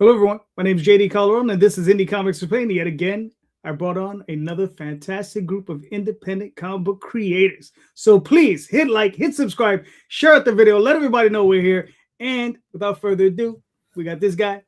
Hello, everyone. My name is JD Calderon, and this is Indy Comics Explained. Yet again, I brought on another fantastic group of independent comic book creators. So please hit like, hit subscribe, share out the video, let everybody know we're here. And without further ado, we got this guy.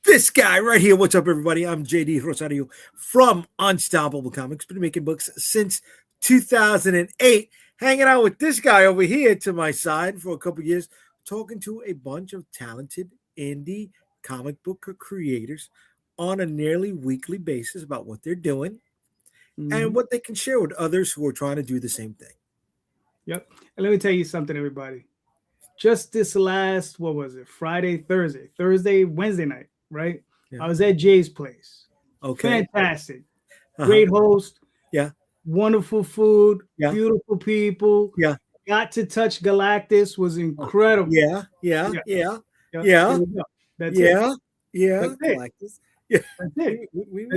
This guy right here. What's up, everybody? I'm JD Rosario from Unstoppable Comics. Been making books since 2008. Hanging out with this guy over here to my side for a couple years, talking to a bunch of talented indie comic book creators on a nearly weekly basis about what they're doing and what they can share with others who are trying to do the same thing. Yep. And let me tell you something, everybody. Just this last, what was it? Thursday, Wednesday night, right? Yeah. I was at Jay's place. Okay. Fantastic. Great host. Yeah. Wonderful food. Yeah. Beautiful people. Yeah. Got to touch Galactus. Was incredible. Yeah. That's it. That's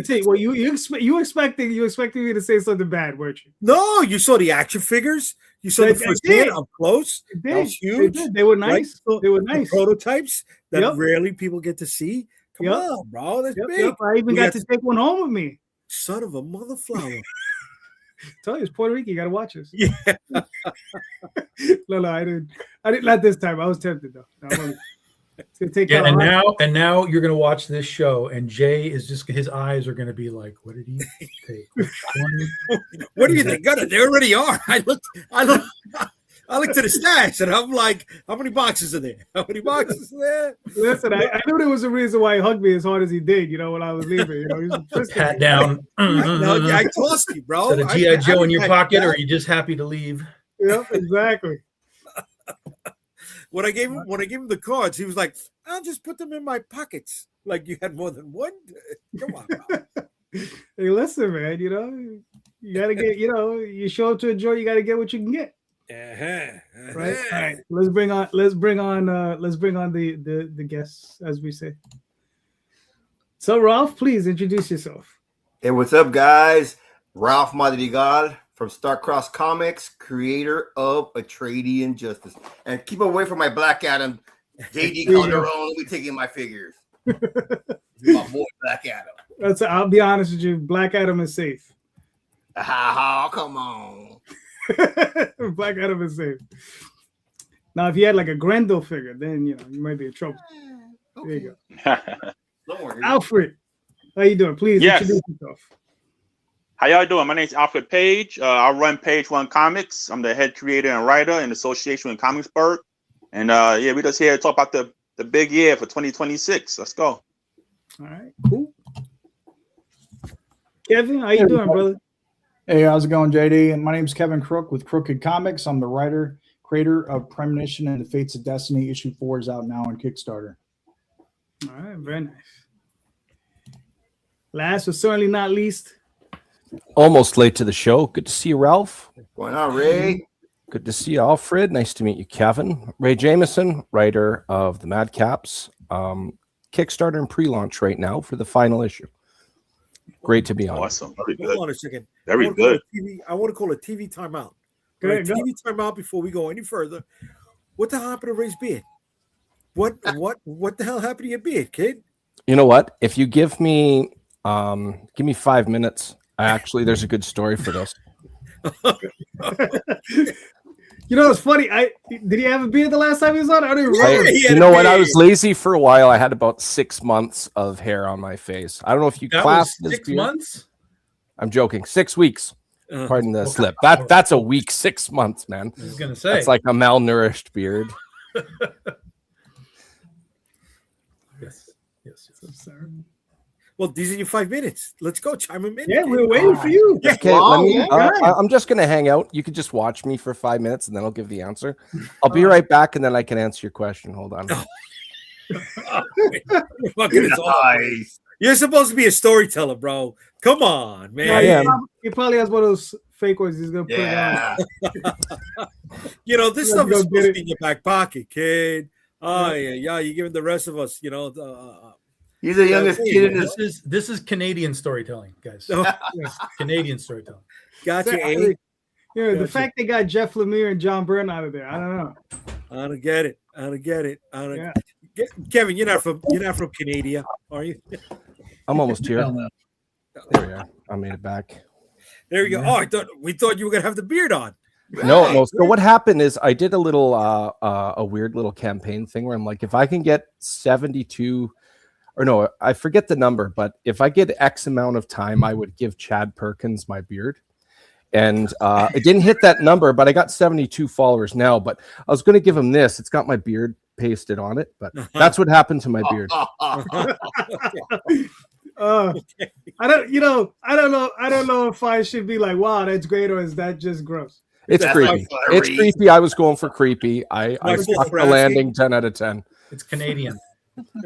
it. Well, you expecting me to say something bad, weren't you? No, you saw the action figures. You saw the first hand up close. That was huge. They were nice. Right? They were nice. The prototypes that rarely people get to see. Come on, bro. That's big. I even got to take one home with me. Son of a mother flower. Tell you, it's Puerto Rico. You got to watch us. Yeah. No, I didn't. Not this time. I was tempted though. And now you're gonna watch this show, and Jay is just his eyes are gonna be like, "What did he take? What do you think? They already are." I looked to the stash, and I'm like, "How many boxes are there? How many boxes are there?" Listen, I knew there was a reason why he hugged me as hard as he did. You know, when I was leaving, he's pat down. No, I tossed you, bro. Is that a GI Joe in your pocket, or are you just happy to leave? Yeah, exactly. When I gave him the cards, he was like, "I'll just put them in my pockets." Like you had more than one. Come on, bro. Hey, listen, man. You gotta get. You show up to enjoy. You gotta get what you can get. Right. All right. Let's bring on the guests, as we say. So, Ralph, please introduce yourself. Hey, what's up, guys? Ralph Madrigal from Starcross Comics, creator of Atreidian Justice. And keep away from my Black Adam, JD Calderon. Let me taking my figures. My boy Black Adam. I'll be honest with you, Black Adam is safe. Oh, come on. Black Adam is safe. Now, if you had like a Grendel figure, then you might be in trouble. Okay. There you go. Don't worry. Alfred, how you doing? Please introduce yourself. How y'all doing? My name's Alfred Paige. I run Page One Comics. I'm the head creator and writer in association with Comicsburg. And we just here to talk about the big year for 2026. Let's go. All right, cool. Kevin, how you doing, brother? Hey, how's it going, JD? And my name's Kevin Crook with Crooked Comics. I'm the writer, creator of Premonition and the Fates of Destiny. Issue 4 is out now on Kickstarter. All right, very nice. Last but certainly not least, almost late to the show. Good to see you, Ralph. What's going on, Ray? Good to see you, Alfred. Nice to meet you, Kevin. Ray Jameson, writer of the Madcaps. Kickstarter and pre-launch right now for the final issue. Great to be on. Awesome. Very good. Hold on a second. Very good. I want to call a TV timeout. Right, TV timeout before we go any further. What the hell happened to Ray's beard? What the hell happened to your beard, kid? You know what? If you give me 5 minutes, there's a good story for this. It's funny. Did he have a beard the last time he was on? I don't remember. When I was lazy for a while, I had about 6 months of hair on my face. I don't know if you class this 6 months. I'm joking. 6 weeks. Pardon the slip. That's a week. 6 months, man. I was gonna say it's like a malnourished beard. Yes. I'm sorry. Well, these are your 5 minutes. Let's go. Chime them in. Yeah, we're waiting for you. Okay, I'm just going to hang out. You can just watch me for 5 minutes, and then I'll give the answer. I'll be right back, and then I can answer your question. Hold on. Nice. You're supposed to be a storyteller, bro. Come on, man. I am. He probably has one of those fake ones he's going to put it on. This stuff is supposed to be in your back pocket, kid. Oh, yeah. You're giving the rest of us, He's the youngest kid in this. This is Canadian storytelling, guys. Yes, Canadian storytelling. Gotcha. The fact they got Jeff Lemire and John Byrne out of there, I don't know. I don't get it. Kevin, you're not from Canada, are you? I'm almost here. Hell no. There we are. I made it back. There you go. Oh, we thought you were gonna have the beard on. No. So what happened is I did a little a weird little campaign thing where I'm like, if I can get 72, or no, I forget the number, but if I get X amount of time, I would give Chad Perkins my beard. And it didn't hit that number, but I got 72 followers now. But I was going to give him this. It's got my beard pasted on it, but that's what happened to my beard. I don't know if I should be like, wow, that's great, or is that just gross? It's That's creepy. not It's flattering. creepy. I was going for creepy. I That's stuck the Nebraska. landing 10 out of 10. It's Canadian.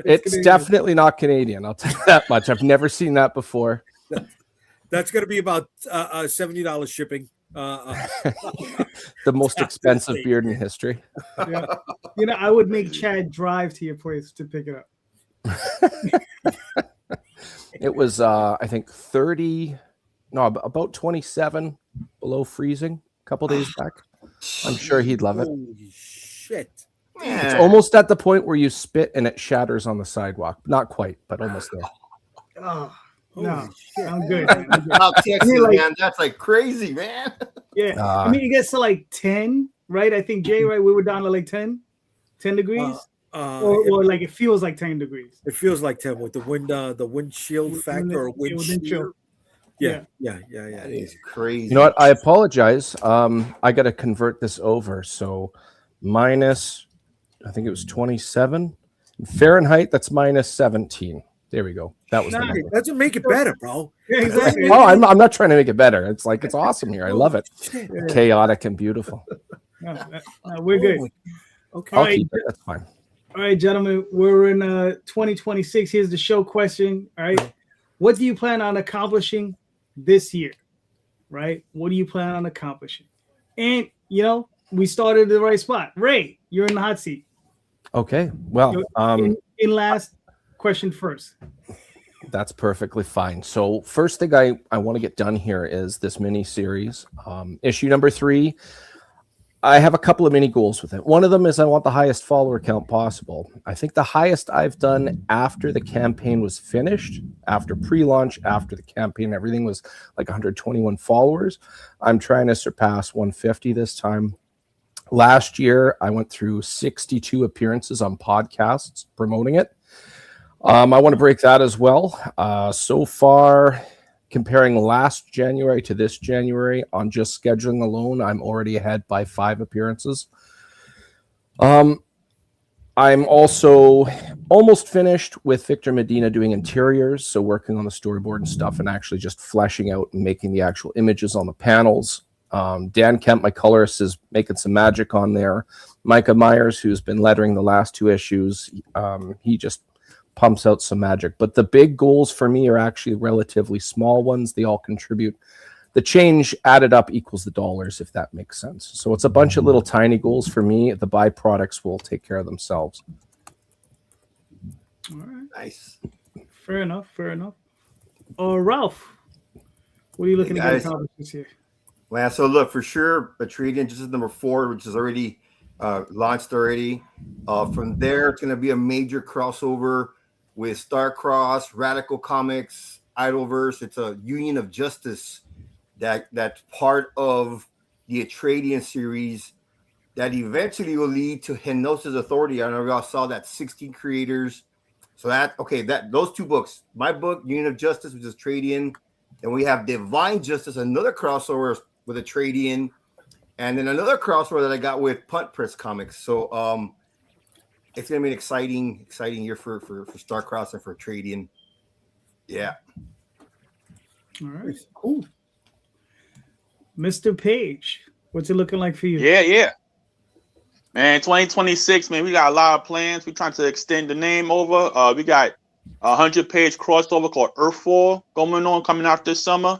It's Canadian. definitely not Canadian. I'll tell you that much. I've never seen that before. That's gonna be about $70 shipping. The most expensive beard in history. Yeah. I would make Chad drive to your place to pick it up. It was, I think, about 27 below freezing a couple days back. I'm sure he'd love it. Holy shit! It's almost at the point where you spit and it shatters on the sidewalk. Not quite, but almost there. Oh, no, Holy shit. I'm good. I'm good. South Texas, like- man, that's like crazy, man. Yeah, I mean, it gets to like 10, right? I think, Jay, right? We were down to like 10 degrees. Or like it feels like 10 degrees. It feels like 10 with the windshield factor or wind shear. Yeah. That is crazy. You know what? I apologize. I got to convert this over. So minus, I think it was 27. In Fahrenheit, that's minus 17. There we go. That was the Nice. number. Doesn't make it better, bro. Yeah, exactly. Oh, I'm not trying to make it better. It's like, it's awesome here. I love it. Shit. Chaotic and beautiful. No, we're good. Okay. I'll All right. keep it. That's fine. All right, gentlemen, we're in 2026. Here's the show question. All right. What do you plan on accomplishing this year? Right? What do you plan on accomplishing? And, we started the right spot. Ray, you're in the hot seat. Okay. Well, In last, question first. that's perfectly fine. So first thing I want to get done here is this mini series. Issue number 3. I have a couple of mini goals with it. One of them is I want the highest follower count possible. I think the highest I've done after the campaign was finished, after pre-launch, after the campaign, everything was like 121 followers. I'm trying to surpass 150 this time. Last year, I went through 62 appearances on podcasts promoting it. I want to break that as well. So far, comparing last January to this January on just scheduling alone, I'm already ahead by 5 appearances. I'm also almost finished with Victor Medina doing interiors, so working on the storyboard and stuff and actually just fleshing out and making the actual images on the panels. Dan Kemp, my colorist, is making some magic on there. Micah Myers, who's been lettering the last 2 issues, he just pumps out some magic. But the big goals for me are actually relatively small ones. They all contribute. The change added up equals the dollars, if that makes sense. So it's a bunch of little tiny goals for me. The byproducts will take care of themselves. All right. Nice. Fair enough. Ralph, what are you looking to get guys. accomplished this year? Well, so look, for sure, Atreides just is number 4, which is already launched already. From there, it's going to be a major crossover with Starcross, Radical Comics, Idleverse. It's a Union of Justice that's part of the Atreides series that eventually will lead to Henosis Authority. I know y'all saw that 16 creators. So those 2 books, my book, Union of Justice, which is Atreides, and we have Divine Justice, another crossover with Atreides, and then another crossover that I got with Punt Press Comics. So it's gonna be an exciting year for Starcross and for Atreides. Yeah. All right, cool. Mr. Page, what's it looking like for you? Yeah. Man, 2026, man, we got a lot of plans. We're trying to extend the name over. We got a 100-page crossover called Earthfall coming out this summer.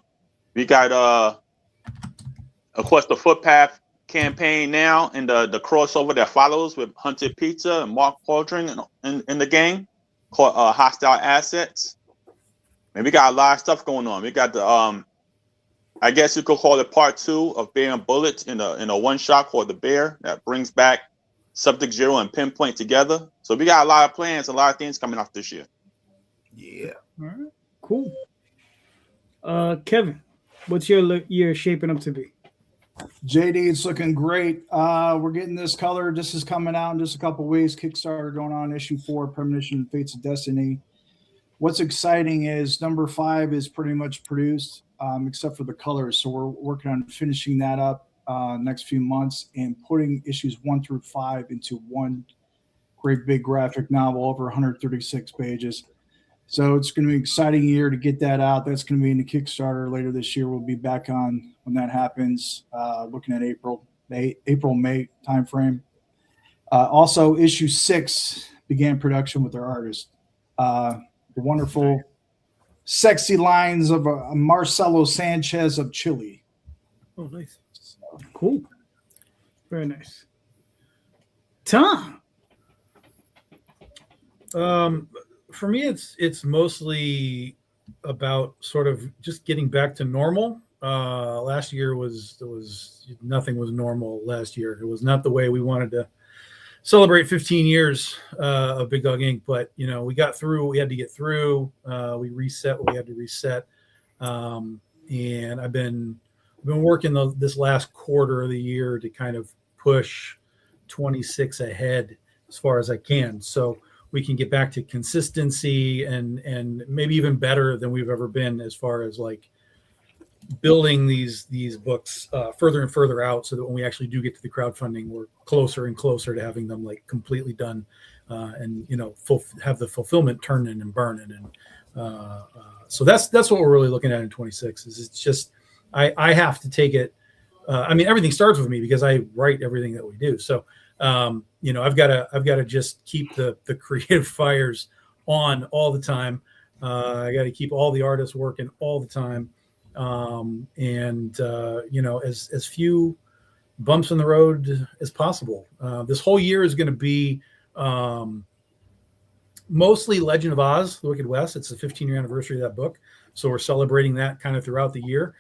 We got of course the Footpath campaign now and the crossover that follows with Hunted Pizza and Mark Pauldron in the gang called Hostile Assets. Man, we got a lot of stuff going on. We got the I guess you could call it part 2 of Bear and Bullets in a one-shot called The Bear that brings back Subject Zero and Pinpoint together. So we got a lot of plans, a lot of things coming out this year. Yeah. All right, cool. Kevin, what's your year shaping up to be? JD, it's looking great. We're getting this color. This is coming out in just a couple weeks. Kickstarter going on, issue 4, Premonition and Fates of Destiny. What's exciting is number 5 is pretty much produced, except for the colors. So we're working on finishing that up next few months and putting issues 1 through 5 into one great big graphic novel over 136 pages. So it's going to be an exciting year to get that out. That's going to be in the Kickstarter later this year. We'll be back on when that happens, looking at April, May timeframe. Also, issue 6 began production with our artist. The wonderful, sexy lines of Marcelo Sanchez of Chile. Oh, nice. So, Cool. Very nice. Tom. For me, it's mostly about sort of just getting back to normal. Last year was nothing was normal last year. It was not the way we wanted to celebrate 15 years of Big Dog Inc. But we got through what we had to get through. We reset what we had to reset, and I've been working this last quarter of the year to kind of push 26 ahead as far as I can. So we can get back to consistency and maybe even better than we've ever been as far as like building these books further and further out, so that when we actually do get to the crowdfunding, we're closer and closer to having them like completely done, and have the fulfillment turning and burning. And so that's what we're really looking at in 26. Is it's just I have to take it. I mean, everything starts with me because I write everything that we do. So I've got to just keep the creative fires on all the time. I got to keep all the artists working all the time. As few bumps in the road as possible. This whole year is going to be mostly Legend of Oz, The Wicked West. It's the 15-year anniversary of that book. So we're celebrating that kind of throughout the year.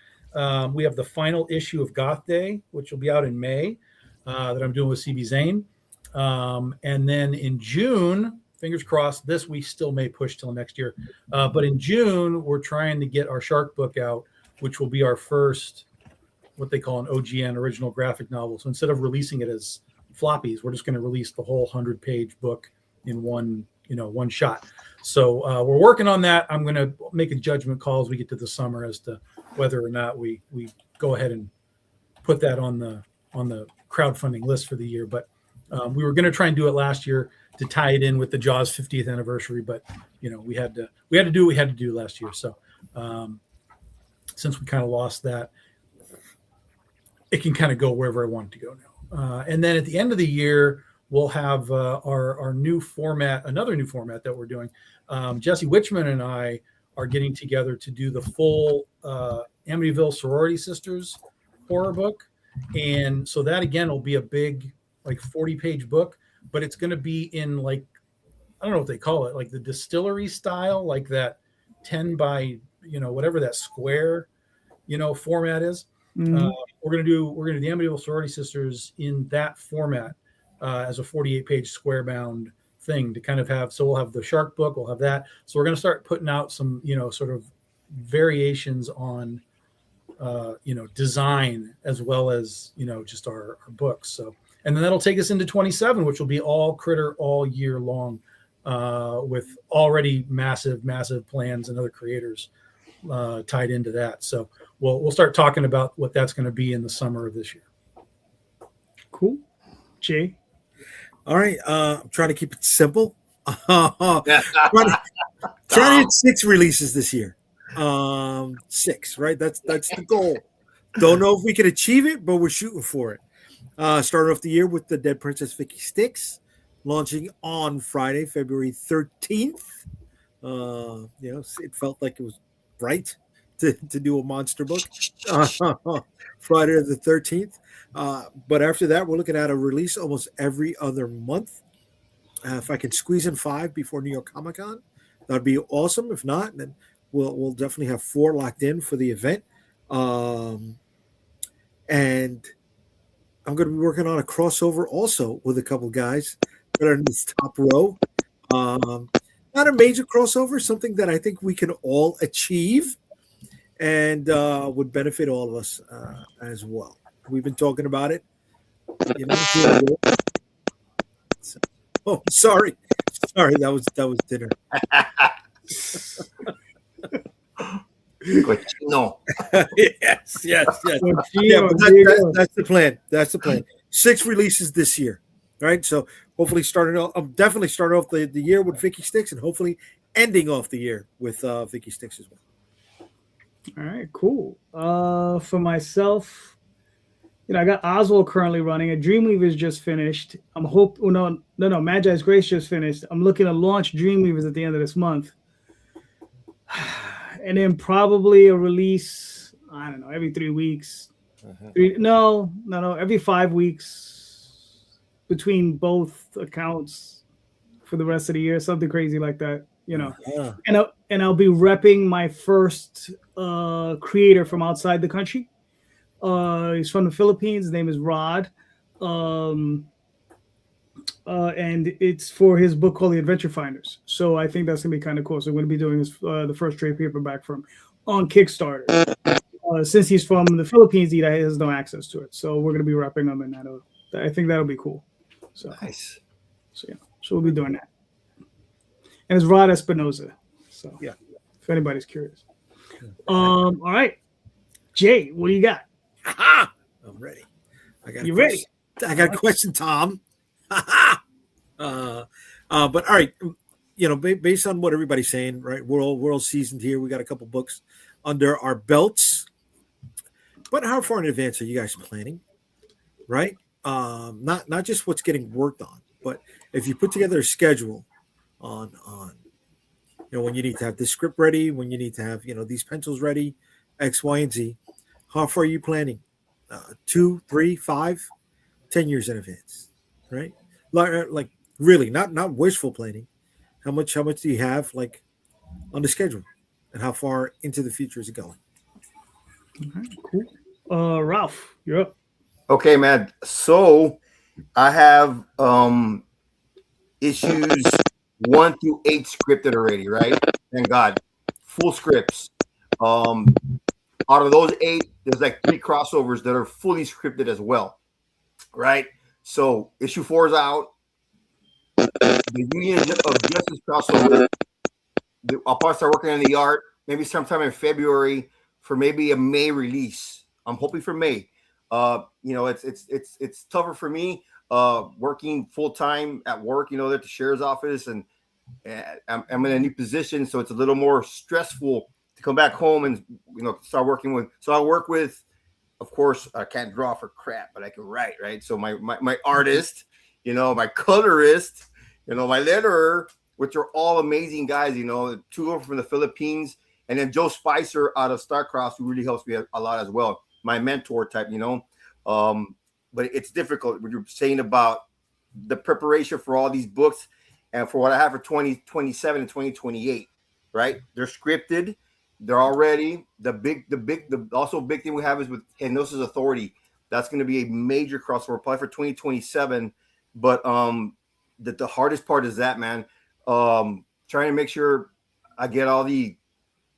We have the final issue of Goth Day, which will be out in May, that I'm doing with CB Zane. And then in June, fingers crossed, this we still may push till next year. But in June, we're trying to get our Shark book out, which will be our first, what they call an OGN, original graphic novel. So instead of releasing it as floppies, we're just going to release the whole 100-page book in one shot. So we're working on that. I'm going to make a judgment call as we get to the summer as to whether or not we go ahead and put that on the crowdfunding list for the year. But we were going to try and do it last year to tie it in with the Jaws 50th anniversary, but we had to do what we had to do last year. So since we kind of lost that, it can kind of go wherever I want it to go now. And then at the end of the year, we'll have our new format, another new format that we're doing. Jesse Witchman and I are getting together to do the full Amityville Sorority Sisters horror book. And so that, again, will be a big, like 40-page book, but it's going to be in like, I don't know what they call it, like the distillery style, like that 10 by, whatever that square, format is. Mhm. We're going to do the Amityville Sorority Sisters in that format as a 48-page square bound thing to kind of have. So we'll have the Shark book, we'll have that. So we're going to start putting out some, sort of variations on, design as well as, just our books. So, and then that'll take us into 27, which will be all Critter all year long, with already massive plans and other creators tied into that. So we'll start talking about what that's going to be in the summer of this year. Cool. Jay. All right. I'm trying to keep it simple. Trying to hit 6 releases this year. 6, right? That's the goal. Don't know if we can achieve it, but we're shooting for it. Starting off the year with the Dead Princess Vicky Styx, launching on Friday, February 13th. It felt like it was right to do a monster book Friday the 13th. But after that, we're looking at a release almost every other month. If I can squeeze in 5 before New York Comic Con, that'd be awesome. If not, then we'll definitely have 4 locked in for the event. And I'm going to be working on a crossover also with a couple guys that are in this top row. Not a major crossover, something that I think we can all achieve and would benefit all of us as well. We've been talking about it. You know, oh, sorry, that was dinner. No. yes. Yeah, but that's the plan. That's the plan. 6 releases this year, right? So hopefully I'm definitely starting off the year with Vicky Sticks, and hopefully ending off the year with Vicky Sticks as well. All right, cool. For myself, I got Oswald currently running. A Dreamweaver's just finished. Magi's Grace just finished. I'm looking to launch Dreamweavers at the end of this month. And then probably a release, I don't know, every 3 weeks. Every 5 weeks between both accounts for the rest of the year, something crazy like that, Yeah. And I'll be repping my first creator from outside the country. He's from the Philippines. His name is Rod. And it's for his book called The Adventure Finders. So I think that's going to be kind of cool. So I'm going to be doing the first trade paperback from on Kickstarter. Since he's from the Philippines, he has no access to it. So we're going to be repping him, and I think that'll be cool. So nice. So we'll be doing that. And it's Rod Espinoza. So yeah, if anybody's curious. All right, Jay, what do you got? I'm ready. You ready? I got a question, Tom. But all right, based on what everybody's saying, right? We're all seasoned here. We got a couple books under our belts. But how far in advance are you guys planning? Right? Not just what's getting worked on, but if you put together a schedule on when you need to have this script ready, when you need to have these pencils ready, X, Y, and Z. How far are you planning? 2, 3, 5, 10 years in advance, right? Like really, not wishful planning. How much do you have like on the schedule, and how far into the future is it going? Okay, cool. Ralph, you're up. Okay, man. So I have issues 1 through 8 scripted already, right? Thank God. Full scripts. Out of those 8, there's like 3 crossovers that are fully scripted as well, right? So issue 4 is out. The Union of Justice crossover. I'll probably start working on the art maybe sometime in February for maybe a May release. I'm hoping for May. It's tougher for me working full time at work. At the sheriff's office, and I'm in a new position, so it's a little more stressful to come back home and start working with. So I work with, of course, I can't draw for crap, but I can write, right? So my artist, my colorist, my letterer, which are all amazing guys. 2 of them from the Philippines, and then Joe Spicer out of Starcross, who really helps me a lot as well. My mentor type, but it's difficult when you're saying about the preparation for all these books and for what I have for 2027 and 2028, right? They're scripted. They're already the also big thing we have is with Hypnosis Authority. That's going to be a major crossover probably for 2027. But the hardest part is that, man, trying to make sure I get all the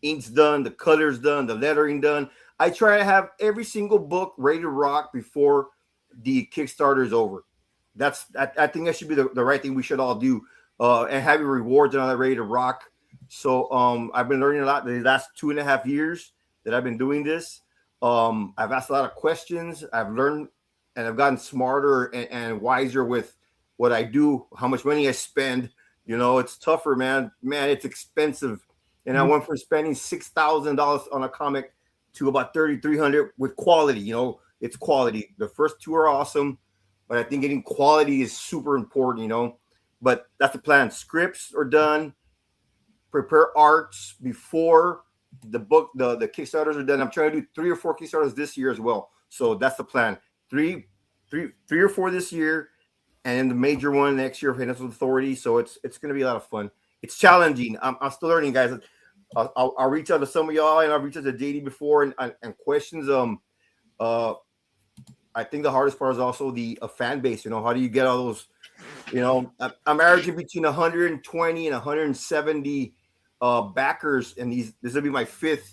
inks done, the colors done, the lettering done. I try to have every single book ready to rock before the Kickstarter is over. I think that should be the right thing we should all do, and having rewards and all that ready to rock. So I've been learning a lot the last 2.5 years that I've been doing this. I've asked a lot of questions. I've learned and I've gotten smarter and wiser with what I do, how much money I spend. It's tougher, man. Man, it's expensive. And I went from spending $6,000 on a comic to about $3,300 with quality. It's quality. The first 2 are awesome, but I think getting quality is super important, But that's the plan. Scripts are done. Prepare arts before the book, the Kickstarters are done. I'm trying to do 3 or 4 Kickstarters this year as well. So that's the plan. 3 or 4 this year, and the major one next year for Hypnosis Authority. So it's going to be a lot of fun. It's challenging. I'm still learning, guys. I'll reach out to some of y'all, and I'll reach out to JD before and questions. I I think the hardest part is also the fan base. You know, how do you get all those? You know, I'm averaging between 120 and 170 backers, and this will be my 5th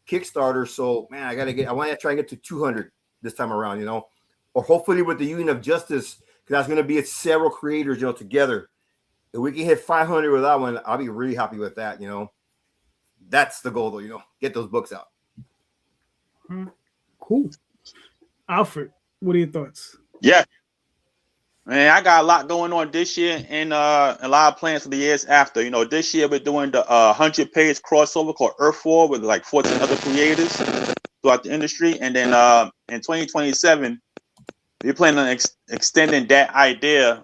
Kickstarter. So man, I want to try and get to 200 this time around. You know, or hopefully with the Union of Justice, because that's going to be several creators, you know, together. If we can hit 500 with that one, I'll be really happy with that. You know, that's the goal, though. You know, get those books out. Cool. Alfred, what are your thoughts? Yeah, man, I got a lot going on this year and a lot of plans for the years after. You know, this year we're doing the 100-page crossover called Earth War with like 14 other creators throughout the industry. And then in 2027, we're planning on extending that idea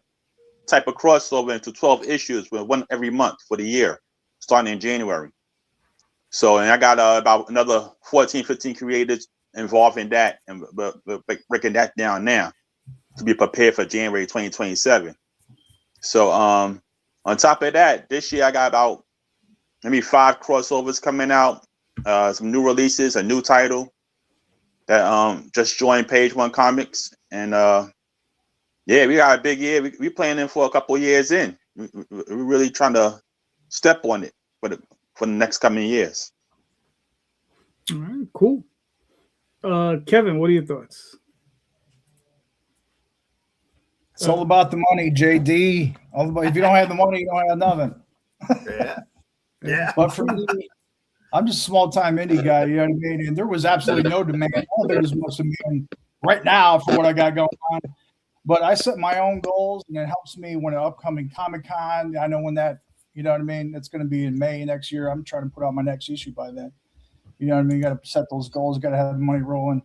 type of crossover into 12 issues with one every month for the year, starting in January. So, and I got about another 14, 15 creators involved in that, and we're breaking that down now to be prepared for January 2027. So on top of that, this year I got about maybe 5 crossovers coming out, some new releases, a new title that just joined Page One Comics. And yeah, we got a big year. We planning for a couple years in. We're really trying to step on it for the next coming years. All right, cool. Kevin, what are your thoughts? It's all about the money, JD. If you don't have the money, you don't have nothing. Yeah. But for me, I'm just a small-time indie guy, you know what I mean? And there was absolutely no demand. I don't think there's much demand right now for what I got going on. But I set my own goals, and it helps me when an upcoming Comic-Con, I know when that, you know what I mean? It's going to be in May next year. I'm trying to put out my next issue by then. You know what I mean? You got to set those goals. Got to have the money rolling.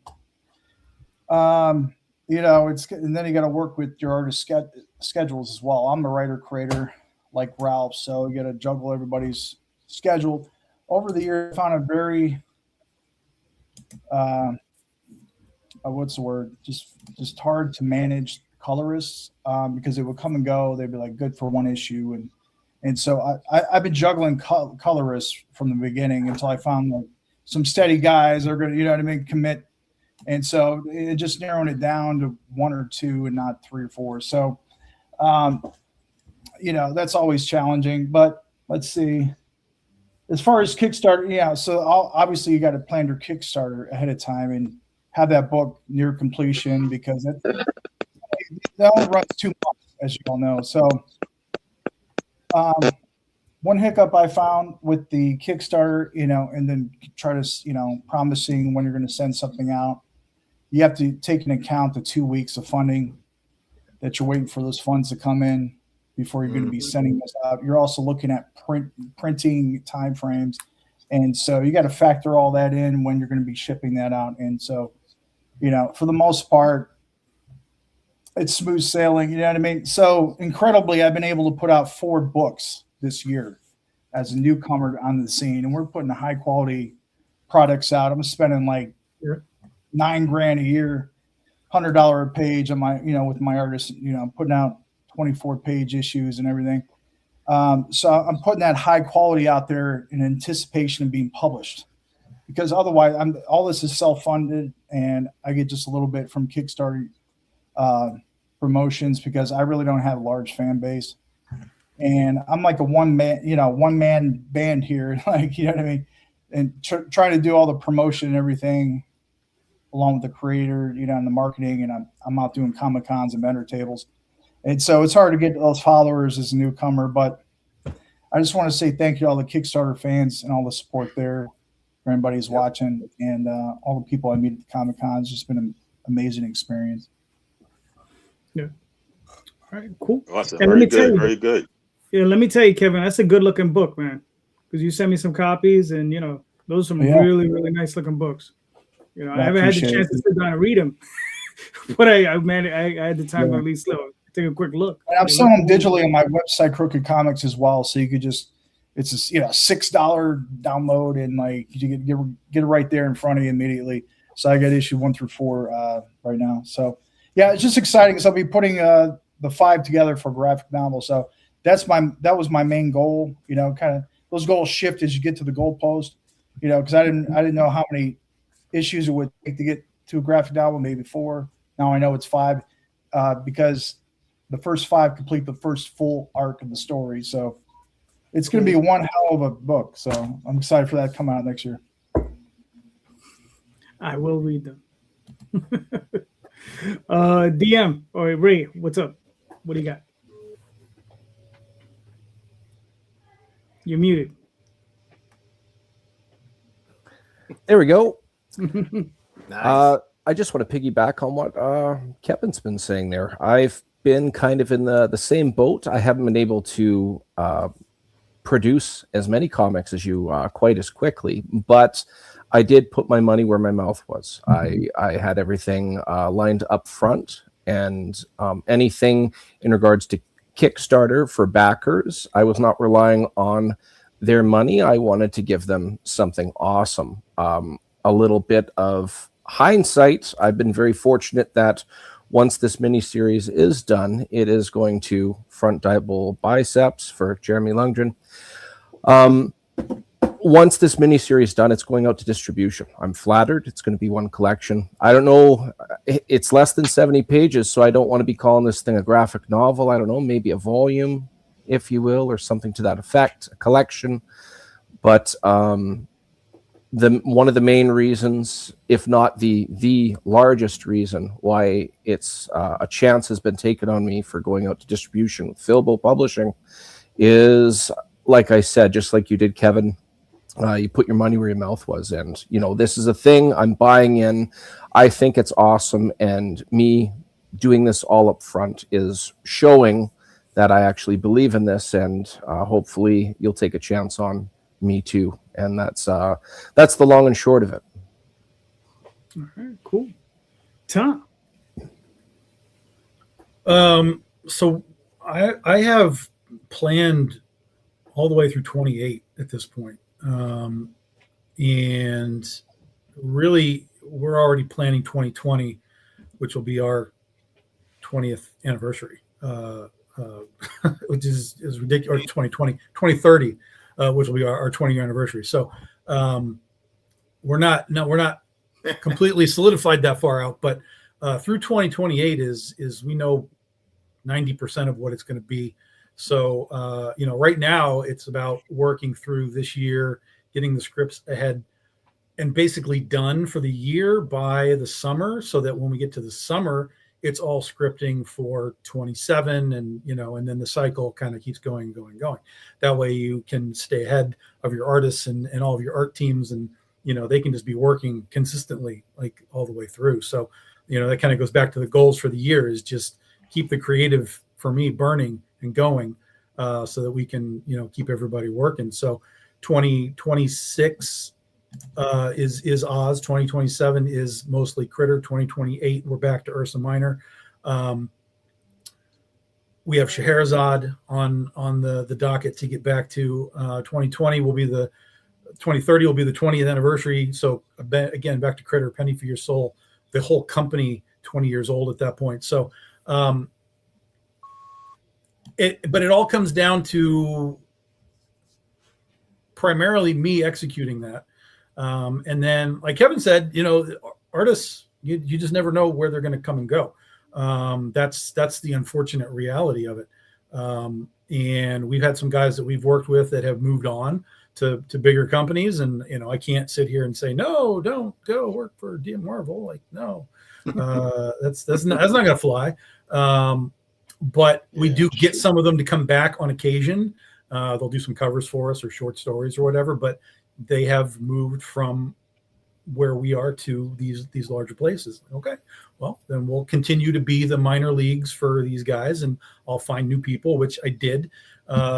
You know, and then you got to work with your artist schedules as well. I'm a writer creator like Ralph, so you got to juggle everybody's schedule. Over the year, I found a very what's the word? Just hard to manage colorists because it would come and go. They'd be like good for one issue, and so I've been juggling colorists from the beginning until I found like some steady guys are going to, you know what I mean, commit. And so it just narrowing it down to 1 or 2 and not 3 or 4. So, you know, that's always challenging, but let's see. As far as Kickstarter, yeah. So obviously you got to plan your Kickstarter ahead of time and have that book near completion because that only runs 2 months, as you all know. So, one hiccup I found with the Kickstarter, you know, and then try to, you know, promising when you're going to send something out, you have to take into account the 2 weeks of funding that you're waiting for those funds to come in before you're going to be sending this out. You're also looking at printing timeframes. And so you got to factor all that in when you're going to be shipping that out. And so, you know, for the most part, it's smooth sailing, you know what I mean? So incredibly, I've been able to put out 4 books this year as a newcomer on the scene, and we're putting high quality products out. I'm spending like $9,000 a year, $100 a page on my, you know, with my artists, you know, putting out 24-page issues and everything. So I'm putting that high quality out there in anticipation of being published, because otherwise all this is self-funded, and I get just a little bit from Kickstarter promotions because I really don't have a large fan base. And I'm like a one-man band here, like, you know what I mean? And trying to do all the promotion and everything along with the creator, you know, and the marketing. And I'm out doing Comic-Cons and vendor tables. And so it's hard to get those followers as a newcomer, but I just want to say thank you to all the Kickstarter fans and all the support there for anybody who's watching, and all the people I meet at the Comic-Cons. It's just been an amazing experience. Yeah. All right, cool. Awesome. Very good. Very good. Yeah, let me tell you, Kevin, that's a good looking book, man. Because you sent me some copies, and you know, those are some really, really nice looking books. You know, I haven't had the chance to sit down and read them, but I had the time to at least take a quick look. And I'm selling them digitally on my website, Crooked Comics, as well. So you could just, it's a, you know, $6 download, and like you get it right there in front of you immediately. So I got issue 1 through 4 right now. So yeah, it's just exciting because I'll be putting the 5 together for graphic novel. So that was my main goal. You know, kind of those goals shift as you get to the goalpost. You know, because I didn't know how many issues it would take to get to a graphic novel, maybe 4, Now I know it's 5 because the first 5 complete the first full arc of the story. So it's going to be one hell of a book. So I'm excited for that to come out next year. I will read them. DM or Ray, what's up? What do you got? You're muted. There we go. Nice. I just want to piggyback on what Kevin's been saying there. I've been kind of in the same boat. I haven't been able to produce as many comics as you quite as quickly, but I did put my money where my mouth was. I had everything lined up front, and anything in regards to Kickstarter for backers, I was not relying on their money. I wanted to give them something awesome. A little bit of hindsight, I've been very fortunate that once this miniseries is done, it is going to front double biceps for Jeremy Lundgren. Once this miniseries is done, it's going out to distribution. I'm flattered. It's going to be one collection. I don't know. It's less than 70 pages, so I don't want to be calling this thing a graphic novel. I don't know, maybe a volume, if you will, or something to that effect, a collection. But one of the main reasons, if not the largest reason why it's a chance has been taken on me for going out to distribution with Filbo Publishing is, like I said, just like you did, Kevin, you put your money where your mouth was. And, this is a thing I'm buying in. I think it's awesome. And me doing this all up front is showing that I actually believe in this. And hopefully you'll take a chance on me too. And that's the long and short of it. All right, cool. Tom. So I have planned all the way through 28 at this point. And really we're already planning 2020, which will be our 20th anniversary, which is ridiculous. 2030, which will be our 20-year anniversary. So we're not completely solidified that far out, but through 2028 is we know 90% of what it's going to be. So right now it's about working through this year, getting the scripts ahead and basically done for the year by the summer, so that when we get to the summer, it's all scripting for 27, and and then the cycle kind of keeps going. That way you can stay ahead of your artists and all of your art teams, and they can just be working consistently like all the way through. So that kind of goes back to the goals for the year, is just keep the creative for me burning and going, so that we can keep everybody working. So 2026 is Oz. 2027 is mostly Critter. 2028 we're back to Ursa Minor. We have Scheherazade on the docket to get back to. 2020 will be 2030 will be the 20th anniversary. So again, back to Critter, Penny for Your Soul. The whole company 20 years old at that point. So but it all comes down to primarily me executing that. And then, like Kevin said, artists, you just never know where they're going to come and go. That's the unfortunate reality of it. And we've had some guys that we've worked with that have moved on to bigger companies. And, I can't sit here and say, no, don't go work for DM Marvel. Like, no, that's not going to fly. But we do get some of them to come back on occasion. They'll do some covers for us or short stories or whatever, but they have moved from where we are to these larger places. Okay, well, then we'll continue to be the minor leagues for these guys, and I'll find new people, which I did.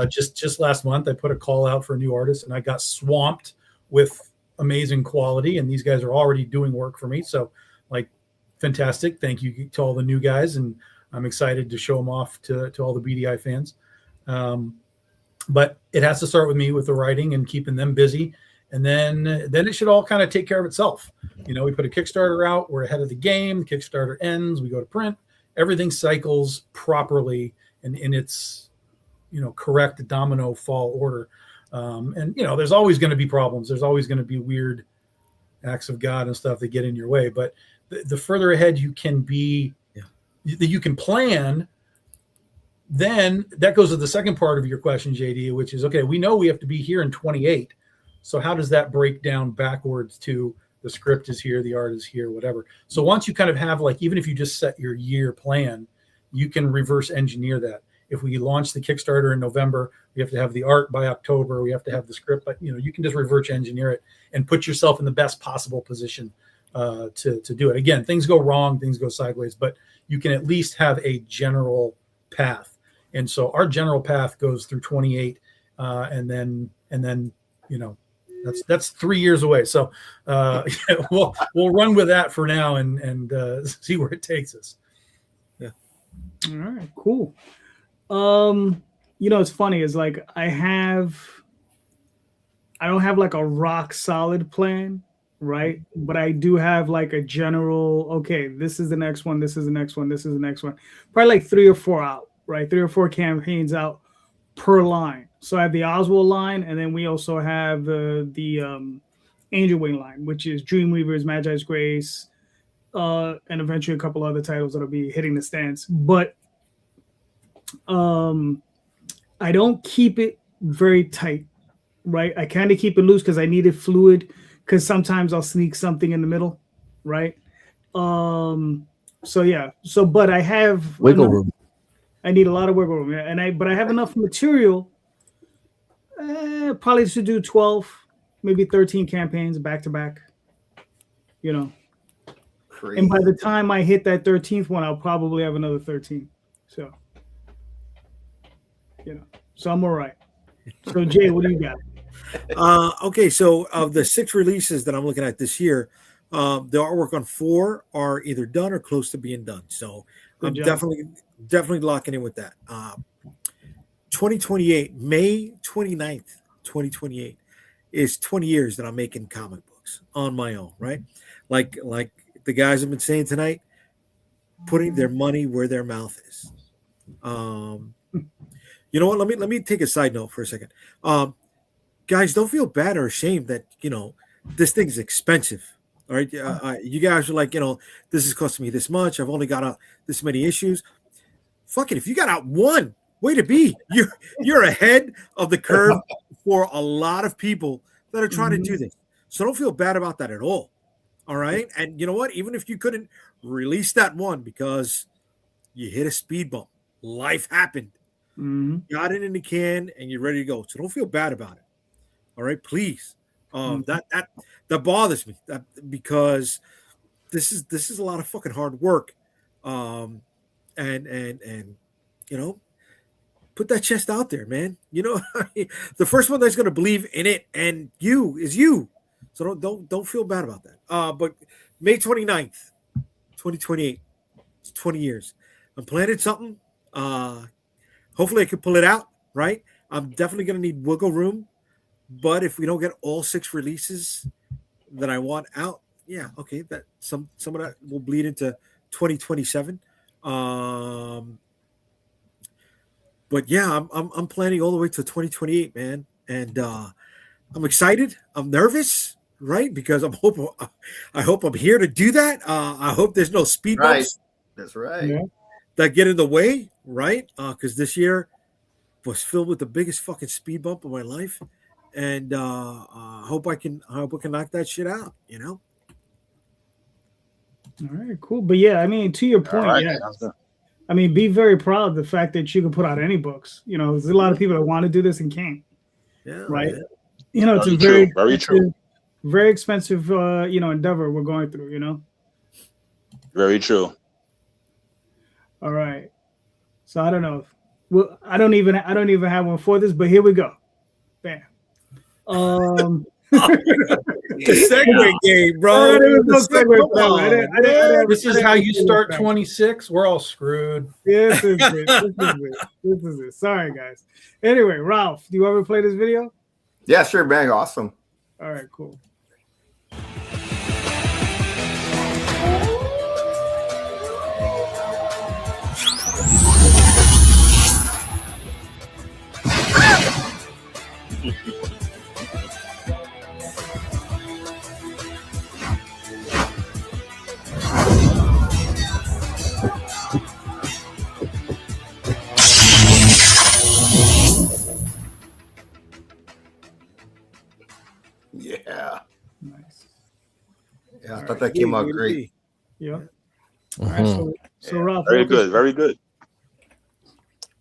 Just last month, I put a call out for a new artist, and I got swamped with amazing quality, and these guys are already doing work for me. So, fantastic. Thank you to all the new guys, and I'm excited to show them off to all the BDI fans. But it has to start with me, with the writing and keeping them busy. And then it should all kind of take care of itself. We put a Kickstarter out, we're ahead of the game. The Kickstarter ends, we go to print, everything cycles properly and in its, correct domino fall order. And there's always going to be problems. There's always going to be weird acts of God and stuff that get in your way. But the further ahead you can be, that you can plan, then that goes to the second part of your question, JD, which is, okay, we know we have to be here in 28. So how does that break down backwards to the script is here, the art is here, whatever. So once you kind of have, like, even if you just set your year plan, you can reverse engineer that. If we launch the Kickstarter in November, we have to have the art by October. We have to have the script, but you can just reverse engineer it and put yourself in the best possible position to do it. Again, things go wrong, things go sideways, but you can at least have a general path. And so our general path goes through 28, and then that's 3 years away. So we'll run with that for now and see where it takes us. Yeah. All right. Cool. It's funny is like I don't have like a rock solid plan, right? But I do have like a general, okay, this is the next one, this is the next one, this is the next one. Probably like 3 or 4 out, right? 3 or 4 campaigns out per line. So I have the Oswald line, and then we also have the Angel Wing line, which is Dreamweavers, Magi's Grace, and eventually a couple other titles that'll be hitting the stands. But I don't keep it very tight, right? I kind of keep it loose because I need it fluid, because sometimes I'll sneak something in the middle, right? So yeah. So, but I have wiggle room. I need a lot of wiggle room, yeah. But I have enough material, probably to do 12, maybe 13 campaigns back to back. Crazy. And by the time I hit that 13th one, I'll probably have another 13. So. So I'm all right. So Jay, what do you got? Okay, so of the 6 releases that I'm looking at this year, the artwork on 4 are either done or close to being done. So I'm definitely locking in with that. 2028, May 29th, 2028 is 20 years that I'm making comic books on my own, right? Like the guys have been saying tonight, putting their money where their mouth is. You know what? Let me take a side note for a second. Guys, don't feel bad or ashamed that this thing's expensive. All right, you guys are like, this is costing me this much. I've only got this many issues. Fuck it, if you got out one, way to be. You're ahead of the curve for a lot of people that are trying to do this. So don't feel bad about that at all. All right, and you know what? Even if you couldn't release that one because you hit a speed bump, life happened. Got it in the can and you're ready to go. So don't feel bad about it. All right, please. That bothers me because this is a lot of fucking hard work. And put that chest out there, man. The first one that's going to believe in it and is you. So don't feel bad about that. But May 29th, 2028, it's 20 years. I'm planning something. Hopefully I can pull it out, right? I'm definitely going to need wiggle room. But if we don't get all 6 releases that I want out, yeah, okay, that some of that will bleed into 2027. But yeah, I'm planning all the way to 2028, man. And I'm excited. I'm nervous, right? Because I hope I'm here to do that. I hope there's no speed bumps. Right. That's right. Yeah. That get in the way, right? Because this year was filled with the biggest fucking speed bump of my life, and I hope I can knock that shit out. All right, cool. But yeah, I mean, to your point, Right. yeah. I mean, be very proud of the fact that you can put out any books. There's a lot of people that want to do this and can't. Yeah, right. Yeah. It's a very true. Very expensive, endeavor we're going through. Very true. All right. So I don't know. Well, I don't even have one for this, but here we go. Bam. The segue game, bro. This is how you start 26. We're all screwed. This is it. Sorry, guys. Anyway, Ralph, do you ever play this video? Yeah, sure, man. Awesome. All right, cool. Yeah, I thought that came out great. Yeah. All right. So Ralph, Very good. Very good.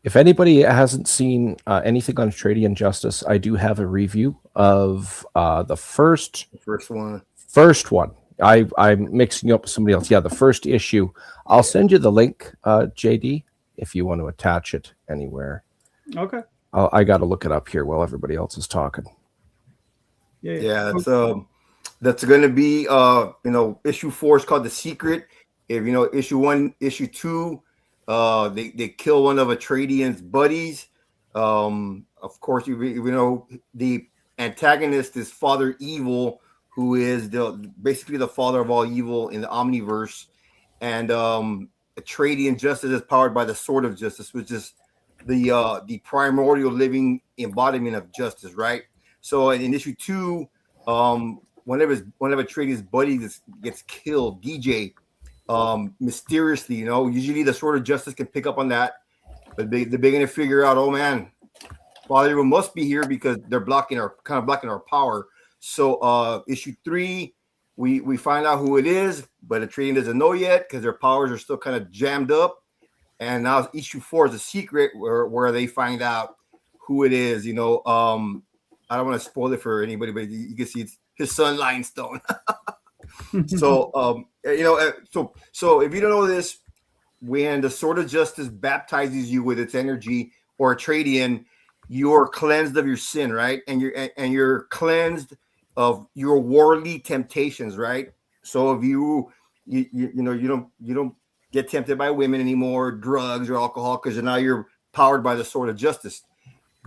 If anybody hasn't seen anything on Trading Injustice, I do have a review of the first one. I'm mixing up with somebody else. Yeah, the first issue. I'll send you the link, JD, if you want to attach it anywhere. Okay. I got to look it up here while everybody else is talking. Yeah, that's going to be issue 4 is called The Secret. If issue 1, issue 2, they kill one of Atreides' buddies. Of course, you know the antagonist is Father Evil, who is basically the father of all evil in the Omniverse, and Atreides justice is powered by the Sword of Justice, which is the primordial living embodiment of justice, right? So in issue 2, one of Atreides' buddies gets killed, DJ, mysteriously. Usually the Sword of Justice can pick up on that, but they're going to figure out, oh man, Father Evil must be here because they're blocking our power. So issue 3, we find out who it is, but Atreides doesn't know yet because their powers are still kind of jammed up. And now issue 4 is a secret where they find out who it is. I don't want to spoil it for anybody, but you can see it's his son Limestone. So so if you don't know this, when the Sword of Justice baptizes you with its energy, or Atreidian, you're cleansed of your sin, right? And you're cleansed of your worldly temptations, right? So if you don't get tempted by women anymore, drugs or alcohol, because now you're powered by the Sword of Justice.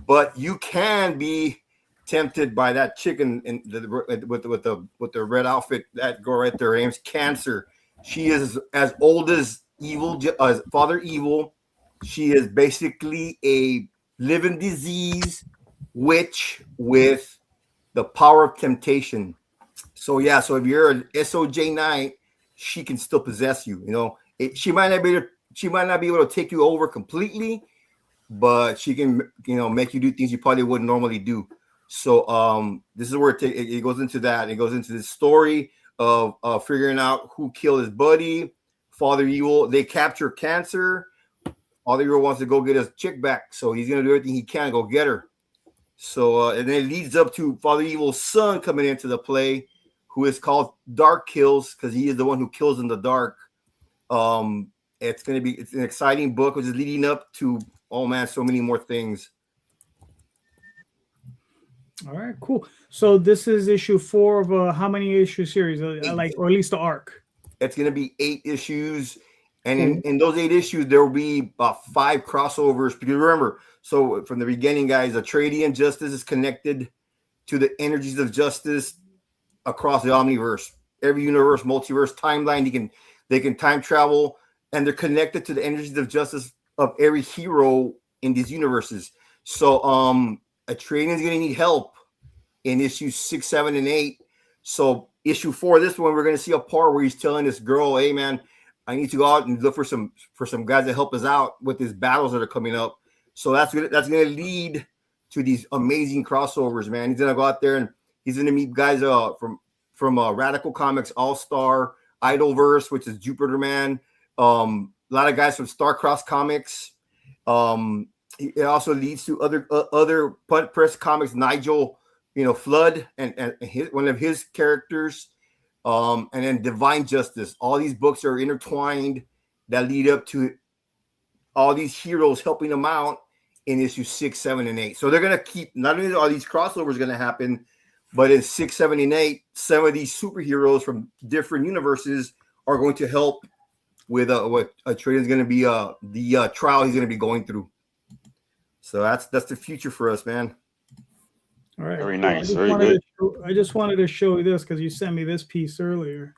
But you can be tempted by that chicken with the red outfit, that girl right there. Her name's Cancer. She is as old as evil, as Father Evil. She is basically a living disease witch with the power of temptation. So if you're an SOJ Knight, she can still possess you. She might not be able to take you over completely, but she can make you do things you probably wouldn't normally do. So this is where it goes into that. It goes into this story of figuring out who killed his buddy, Father Evil. They capture Cancer. Father Evil wants to go get his chick back, so he's gonna do everything he can to go get her. So and then it leads up to Father Evil's son coming into the play, who is called Dark Kills because he is the one who kills in the dark. It's an exciting book, which is leading up to, oh man, so many more things. All right, cool. So this is issue 4 of a how many issue series? Or at least the arc. It's going to be 8 issues, and in those 8 issues there will be about 5 crossovers. Because remember, so from the beginning, guys, Atreidian justice is connected to the energies of justice across the Omniverse, every universe, multiverse, timeline. They can time travel, and they're connected to the energies of justice of every hero in these universes. So Atreidian is going to need help in issues 6, 7, and 8. So issue 4, this one, we're going to see a part where he's telling this girl, "Hey man, I need to go out and look for some guys to help us out with these battles that are coming up." So that's going to lead to these amazing crossovers, man. He's going to go out there and he's going to meet guys from Radical Comics, All Star, Idolverse, which is Jupiter Man. A lot of guys from Starcross Comics. It also leads to other Punt Press Comics, Nigel, Flood, and one of his characters, and then Divine Justice. All these books are intertwined that lead up to all these heroes helping them out in issues 6, 7, and 8. So they're gonna keep, not only are these crossovers gonna happen, but in 6, 7, and 8, some of these superheroes from different universes are going to help with what Atreidian is going to be the trial he's going to be going through. So that's the future for us, man. All right. Very nice. Very good. I just wanted to show you this because you sent me this piece earlier.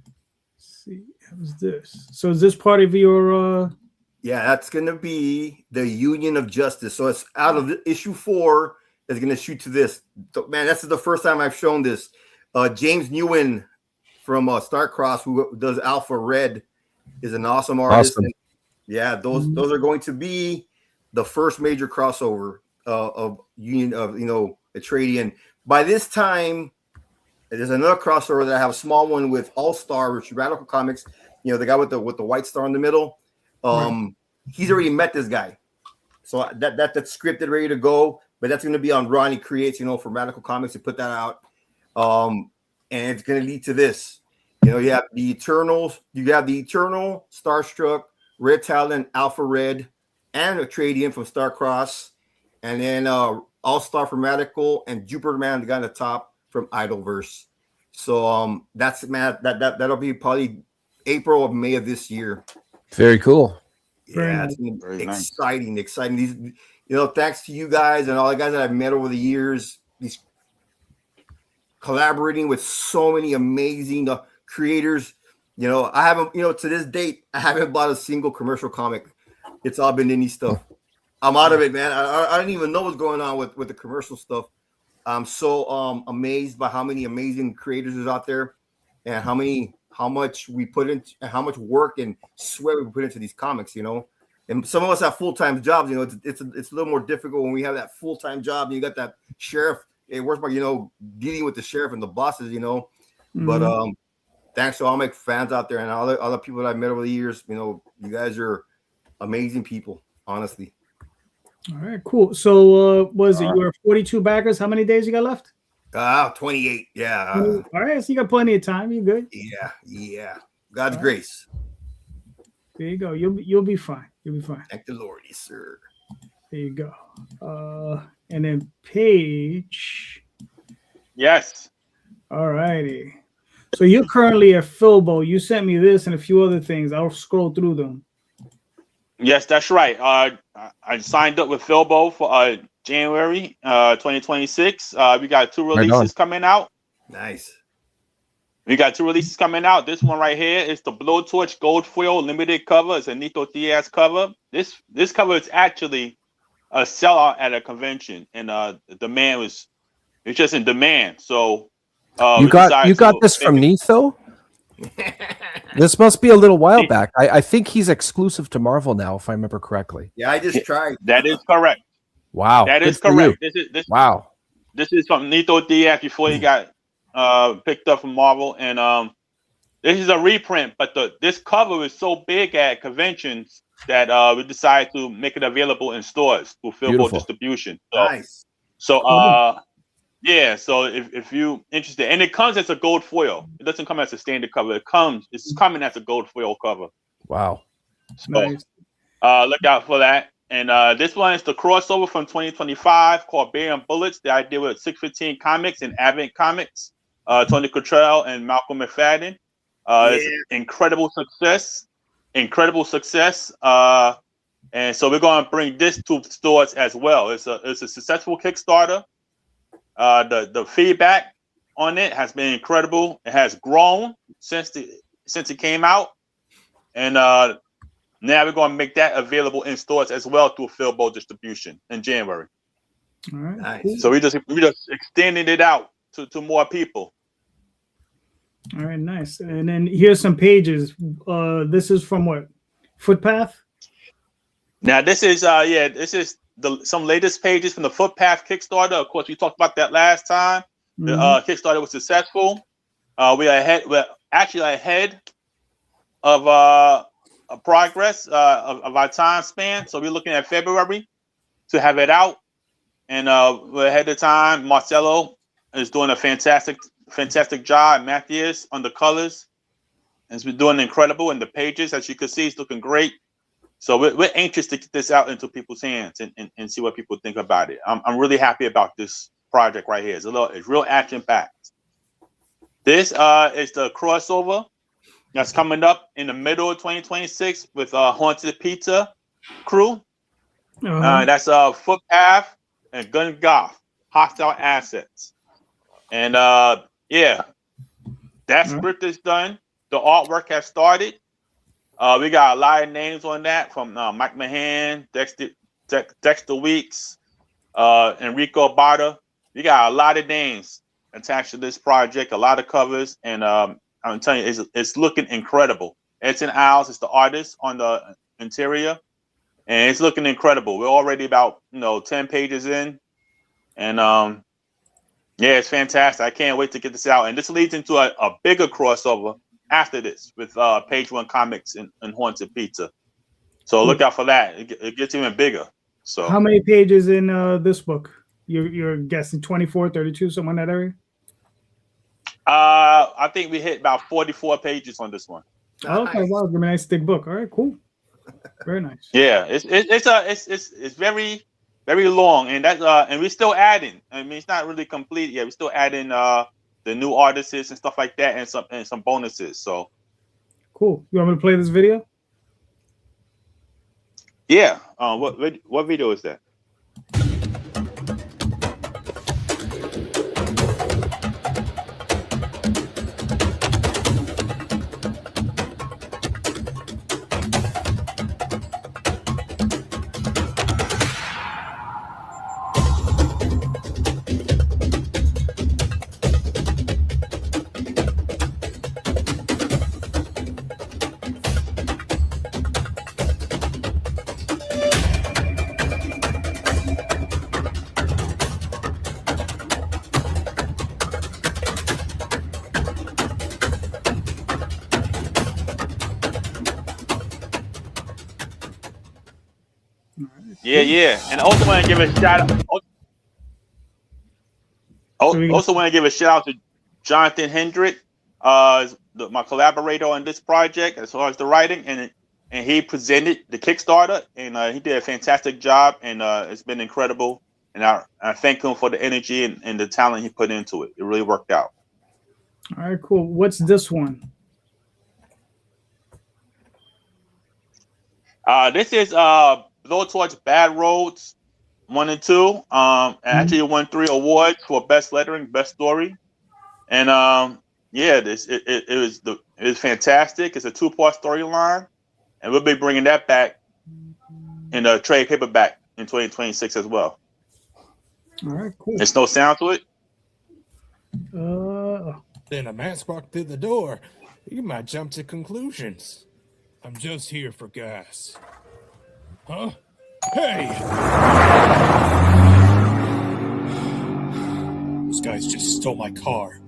Let's see, what was this? So is this part of your? Yeah, that's going to be the Union of Justice. So it's out of issue 4. Is going to shoot to this. Man, this is the first time I've shown this. James Nguyen from Starcross, who does Alpha Red, is an awesome artist. Awesome. And yeah, those are going to be the first major crossover of Union of Atreidian. By this time, There's another crossover that I have a small one with All Star, which is Radical Comics. You know, the guy with the white star in the middle. He's already met this guy, so that's scripted, ready to go. But that's going to be on Ronnie Creates, you know, for Radical Comics to put that out. And it's going to lead to this. You know, you have the Eternals, Starstruck, Red Talon, Alpha Red, and a trade-in from Starcross, and then All Star from Madrigal, and Jupiter Man, the guy on the top from Idolverse. So that's that'll be probably April or May of this year. Very cool. Yeah, it's exciting. These, you know, thanks to you guys and all the guys that I've met over the years, these collaborating with so many amazing creators. You know, I haven't, you know, to this date, I haven't bought a single commercial comic. It's all been indie stuff. I'm out of it, man. I don't even know what's going on with the commercial stuff. I'm so amazed by how many amazing creators is out there, and how much we put into, and how much work and sweat we put into these comics. You know, and some of us have full-time jobs. You know, it's a little more difficult when we have that full-time job and you got that sheriff. It works by, you know, dealing with the sheriff and the bosses. You know, but thanks to all my fans out there and all the other people that I've met over the years. You know, you guys are amazing people, honestly. All right, cool. So was it your 42 backers? How many days you got left? 28. Yeah. All right, so you got plenty of time. You good? Yeah. God's grace. There you go. You'll be fine. You'll be fine. Thank the Lord, yes, sir. There you go. And then Paige. Yes. All righty. So you're currently at Filbo. You sent me this and a few other things. I'll scroll through them. Yes, that's right. I signed up with Filbo for January 2026. We got 2 releases coming out. Nice. We got 2 releases coming out. This one right here is the Blowtorch Gold Foil limited cover. It's a Nito Diaz cover. This cover is actually a sellout at a convention, and the demand it's just in demand. So you got this from Nito? This must be a little while back. I think he's exclusive to Marvel now, if I remember correctly. Yeah, I just tried. That is correct. Wow, that is correct. Wow. This is from Nito Diaz before he got picked up from Marvel, and this is a reprint. But this cover is so big at conventions that we decided to make it available in stores through Filbo distribution. So, nice. So yeah, so if you interested, and it comes as a gold foil. It doesn't come as a standard cover. It's coming as a gold foil cover. Wow. So look out for that. And this one is the crossover from 2025 called Bear and Bullets. The idea with 615 Comics and Advent Comics. Tony Cottrell and Malcolm McFadden. It's incredible success. Incredible success. And so we're going to bring this to stores as well. It's a successful Kickstarter. The feedback on it has been incredible. It has grown since it came out, and now we're going to make that available in stores as well through Filbo distribution in January. All right. Nice. So we just extending it out to more people. All right, nice. And then here's some pages. This is from what? Footpath? Now this is some latest pages from the Footpath Kickstarter. Of course, we talked about that last time. The Kickstarter was successful. We're actually ahead of progress of our time span. So we're looking at February to have it out, and we're ahead of time. Marcelo is doing a fantastic job. Matthias on the colors has been doing incredible, and the pages, as you can see, it's looking great. So we're anxious to get this out into people's hands and see what people think about it. I'm really happy about this project right here. It's real action packed. This is the crossover that's coming up in the middle of 2026 with Haunted Pizza crew. That's Footpath and Gun Goth, Hostile Assets. And that script is done. The artwork has started. We got a lot of names on that from Mike Mahan, Dexter Weeks, Enrico Bada. We got a lot of names attached to this project, a lot of covers, and I'm telling you, it's looking incredible. Edson Isles is the artist on the interior, and it's looking incredible. We're already about 10 pages in, and Yeah, it's fantastic. I can't wait to get this out. And this leads into a bigger crossover after this with Page One Comics and Haunted Pizza. So look out for that. It gets even bigger. So how many pages in this book? You're guessing 24, 32, somewhere in that area? I think we hit about 44 pages on this one. Okay, wow, give me a nice thick book. All right, cool. Very nice. Yeah, it's very, very long, and that's and we're still adding. I mean, it's not really complete yet. We're still adding the new artists and stuff like that, and some bonuses. So cool. You want me to play this video? Yeah. What video is that? Yeah. And also want to give a shout out. Also want to give a shout out to Jonathan Hendrick, my collaborator on this project as far as the writing, and he presented the Kickstarter, and he did a fantastic job, and it's been incredible. And I thank him for the energy and the talent he put into it. It really worked out. All right, cool. What's this one? This is Blowtorch Bad Roads 1 and 2. Actually won 3 awards for best lettering, best story, and it was fantastic. It's a 2-part storyline, and we'll be bringing that back in a trade paperback in 2026 as well. All right, cool. There's no sound to it. Then a man walked through the door. You might jump to conclusions. I'm just here for gas. Huh? Hey! Those guys just stole my car.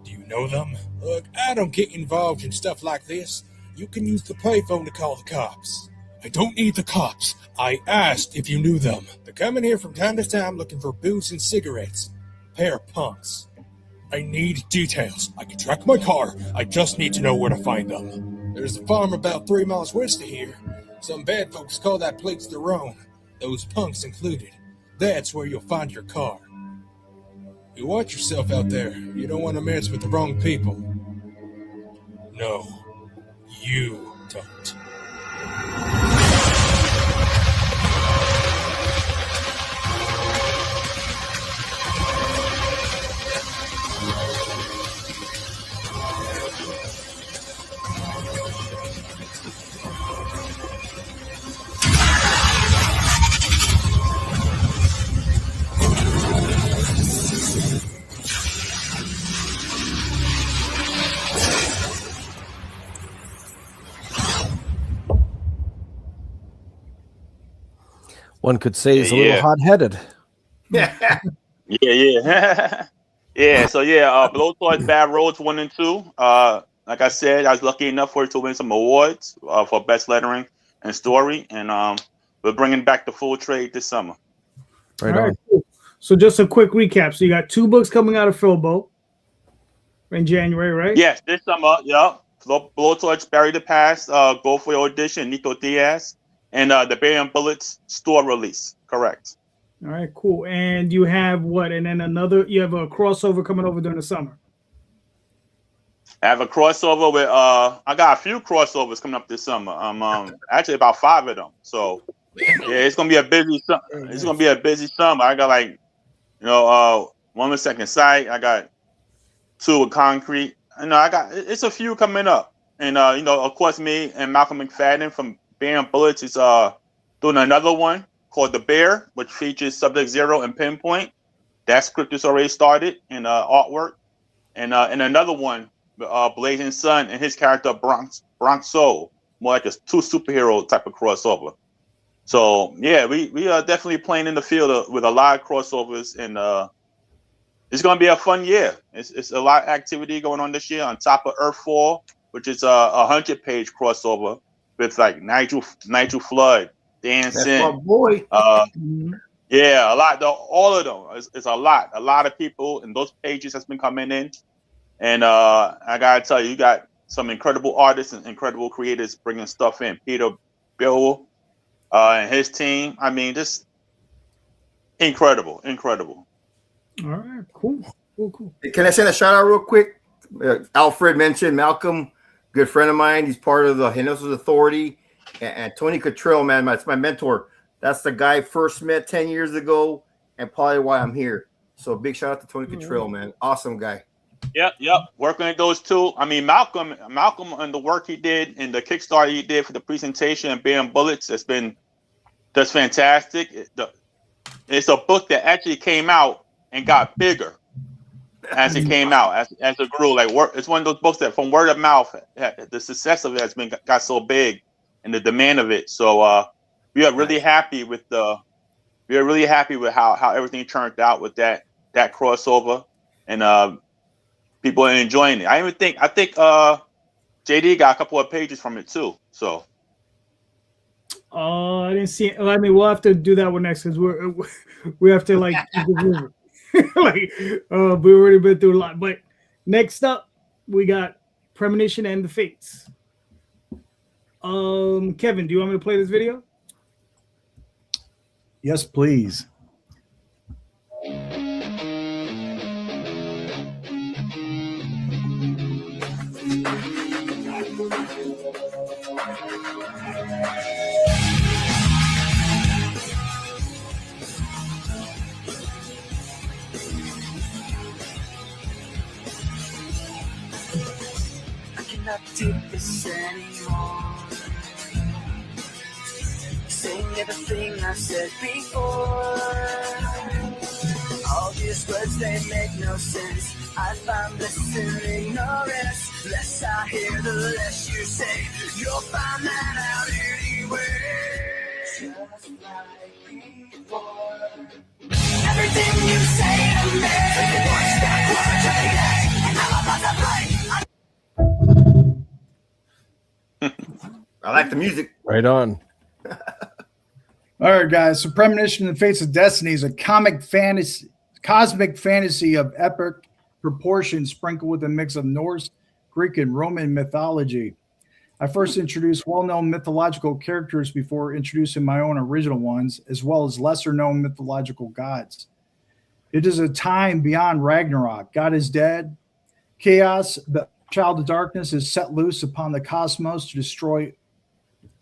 Do you know them? Look, I don't get involved in stuff like this. You can use the payphone to call the cops. I don't need the cops. I asked if you knew them. They're coming here from time to time looking for booze and cigarettes. Pair of punks. I need details. I can track my car. I just need to know where to find them. There's a farm about 3 miles west of here. Some bad folks call that place their own. Those punks included. That's where you'll find your car. You watch yourself out there. You don't want to mess with the wrong people. No, you don't. One could say he's a little hot-headed. Yeah. Yeah. So Blowtorch Bad Roads 1 and 2. Like I said, I was lucky enough to win some awards for best lettering and story, and we're bringing back the full trade this summer. Right on. Cool. So just a quick recap. So you got 2 books coming out of Philbo in January, right? Yes, this summer. Yeah. Blowtorch Bury the Past, Go for Your Audition, Nico Diaz, and the Bear and Bullets store release. Correct. All right, cool. And you have what? And then you have a crossover coming over during the summer. I have a crossover with I got a few crossovers coming up this summer. Actually about 5 of them. So yeah, it's gonna be a busy summer. It's gonna be a busy summer. I got one with Second Sight. I got 2 with Concrete. It's a few coming up. And of course, me and Malcolm McFadden from Bear and Bullets is doing another one called The Bear, which features Sub-Zero and Pinpoint. That script is already started in artwork. And another one, Blazing Sun and his character Bronx Soul, more like a 2 superhero type of crossover. So yeah, we are definitely playing in the field with a lot of crossovers, and it's going to be a fun year. It's a lot of activity going on this year on top of Earthfall, which is a 100-page crossover with like Nigel Flood, Dan That's Sin. my boy. Yeah, a lot. All of them. It's a lot. A lot of people in those pages that's been coming in, and I gotta tell you got some incredible artists and incredible creators bringing stuff in. Peter Bill and his team. I mean, just incredible. All right, cool. Can I send a shout out real quick? Alfred mentioned Malcolm, good friend of mine. He's part of the Henosis Authority. And Tony Cottrell, man, that's my mentor. That's the guy I first met 10 years ago and probably why I'm here. So big shout out to Tony Cottrell, man. Awesome guy. Yep. Working at those two. I mean, Malcolm and the work he did and the Kickstarter he did for the presentation and Bearing Bullets, that's fantastic. It's a book that actually came out and got bigger as it came out, as it grew. Like it's one of those books that from word of mouth, the success of it got so big and the demand of it. So we are really happy with how everything turned out with that crossover, and people are enjoying it. I think JD got a couple of pages from it too. So I didn't see it. I mean, we'll have to do that one next because we have to like like we already been through a lot. But next up, we got Premonition and the Fates. Kevin, do you want me to play this video? Yes, please. I cannot do this anymore. Saying everything I said before. All these words, they make no sense. I find bliss in ignorance. Less I hear, the less you say. You'll find that out anyway. Just like before. Everything you say to me. What's that word today? And I'm about to play. I like the music. Right on. All right, guys. So Premonition and the Fates of Destiny is a cosmic fantasy of epic proportions sprinkled with a mix of Norse, Greek, and Roman mythology. I first introduced well-known mythological characters before introducing my own original ones, as well as lesser-known mythological gods. It is a time beyond Ragnarok. God is dead. Chaos, the child of darkness, is set loose upon the cosmos to destroy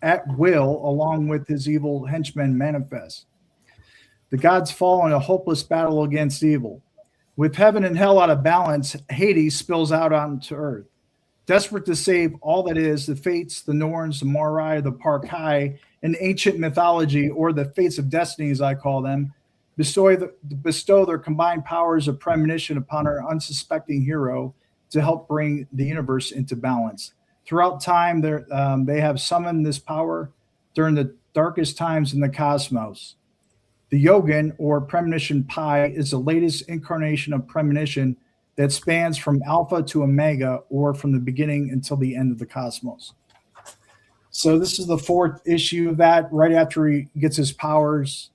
at will, along with his evil henchmen manifest. The gods fall in a hopeless battle against evil. With heaven and hell out of balance, Hades spills out onto earth. Desperate to save all that is, the Fates, the Norns, the Moirai, the Parkai, in ancient mythology, or the Fates of Destiny, as I call them, bestow their combined powers of premonition upon our unsuspecting hero to help bring the universe into balance. Throughout time, they have summoned this power during the darkest times in the cosmos. The Yogin, or Premonition Pi, is the latest incarnation of premonition that spans from Alpha to Omega, or from the beginning until the end of the cosmos. So this is the fourth issue of that, right after he gets his powers.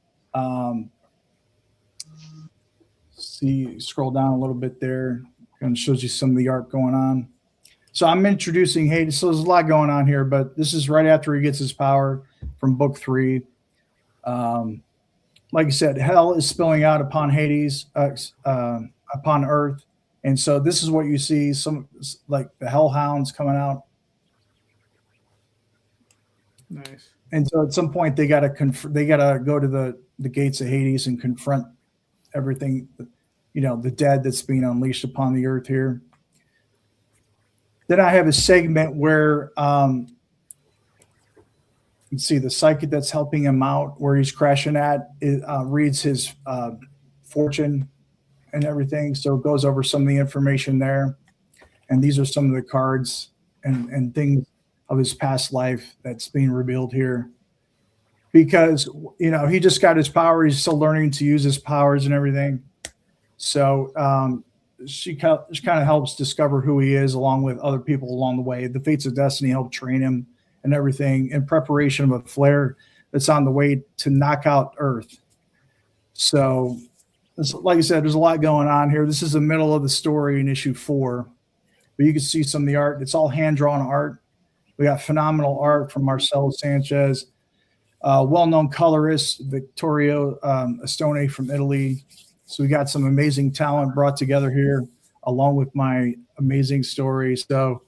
See, scroll down a little bit there. Kind of shows you some of the art going on. So I'm introducing Hades. So there's a lot going on here, but this is right after he gets his power from book 3. Like I said, hell is spilling out upon Hades, upon Earth. And so this is what you see, some like the hellhounds coming out. Nice. And so at some point they gotta go to the gates of Hades and confront everything, the dead that's being unleashed upon the earth here. Then I have a segment where you see the psychic that's helping him out, where he's crashing at, reads his fortune and everything. So it goes over some of the information there. And these are some of the cards and things of his past life that's being revealed here. Because, he just got his power. He's still learning to use his powers and everything. So she kind of helps discover who he is along with other people along the way. The Fates of Destiny help train him and everything in preparation of a flare that's on the way to knock out Earth. So, like I said, there's a lot going on here. This is the middle of the story in issue 4, but you can see some of the art. It's all hand-drawn art. We got phenomenal art from Marcelo Sanchez, well-known colorist Vittorio Astone from Italy. So we got some amazing talent brought together here, along with my amazing story. So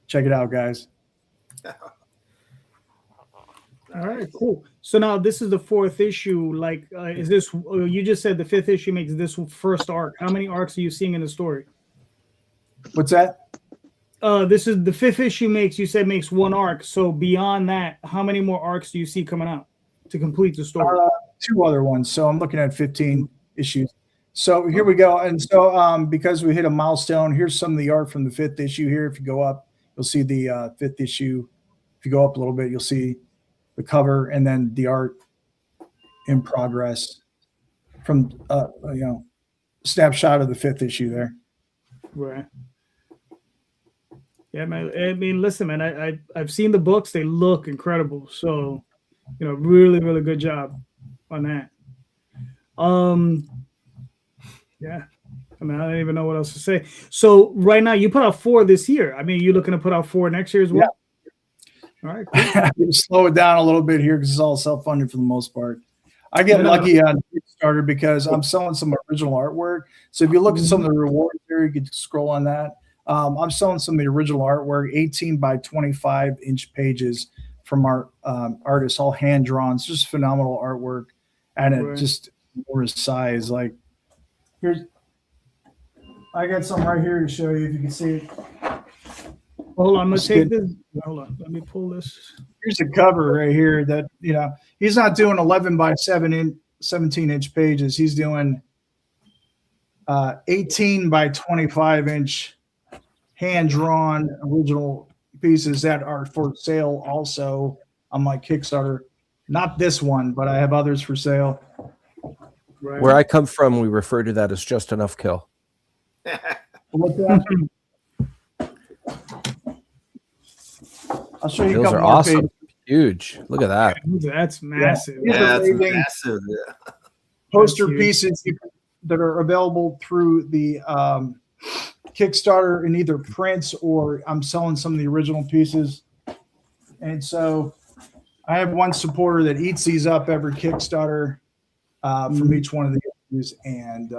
check it out, guys. All right, cool. So now this is the 4th issue. Like, is this? You just said the 5th issue makes this first arc. How many arcs are you seeing in the story? What's that? This is the 5th issue makes. You said makes 1 arc. So beyond that, how many more arcs do you see coming out to complete the story? 2 other ones. So I'm looking at 15 issues. So here we go. And so because we hit a milestone, here's some of the art from the 5th issue here. If you go up, you'll see the 5th issue. If you go up a little bit, you'll see the cover and then the art in progress from snapshot of the 5th issue there. Right. Yeah, man. I mean, listen, man. I've seen the books; they look incredible. So, really, really good job on that. Yeah. I mean, I don't even know what else to say. So, right now, you put out 4 this year. I mean, you're looking to put out 4 next year as well. Yeah. All right. Cool. Slow it down a little bit here because it's all self-funded for the most part. I get lucky on Kickstarter because I'm selling some original artwork. So if you look at some of the rewards there, you can scroll on that. I'm selling some of the original artwork, 18 by 25 inch pages from our artists, all hand drawn. It's just phenomenal artwork, and it just more size. Like I got some right here to show you if you can see it. Hold on, I'm gonna take this. Hold on, let me pull this. Here's the cover right here. That he's not doing 11 by 17 inch pages. He's doing 18 by 25 inch hand drawn original pieces that are for sale also on my Kickstarter. Not this one, but I have others for sale. Right. Where I come from, we refer to that as just enough kill. What's that? I'll show you. Those are awesome. Pages. Huge. Look at that. That's massive. Yeah, that's massive. Yeah. Poster pieces that are available through the Kickstarter in either prints or I'm selling some of the original pieces. And so I have one supporter that eats these up every Kickstarter from each one of the issues. And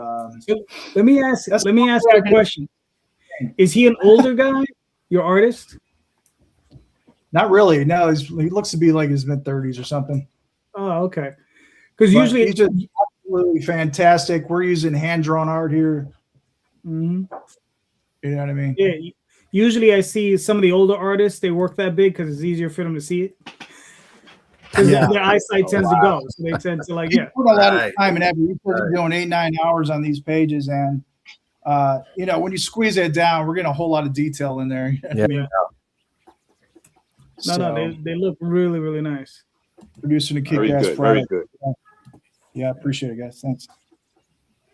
let me ask you a question. Is he an older guy, your artist? Not really. No, he looks to be like his mid-30s or something. Oh, okay. Because usually he's just absolutely fantastic. We're using hand-drawn art here. Mm-hmm. You know what I mean? Yeah. Usually I see some of the older artists, they work that big because it's easier for them to see it. Because their eyesight tends to go. So they tend to put a lot of time and effort. You're doing 8-9 hours on these pages. And, when you squeeze it down, we're getting a whole lot of detail in there. They look really, really nice. Producing a kick-ass product. Very good. Yeah, appreciate it, guys. Thanks.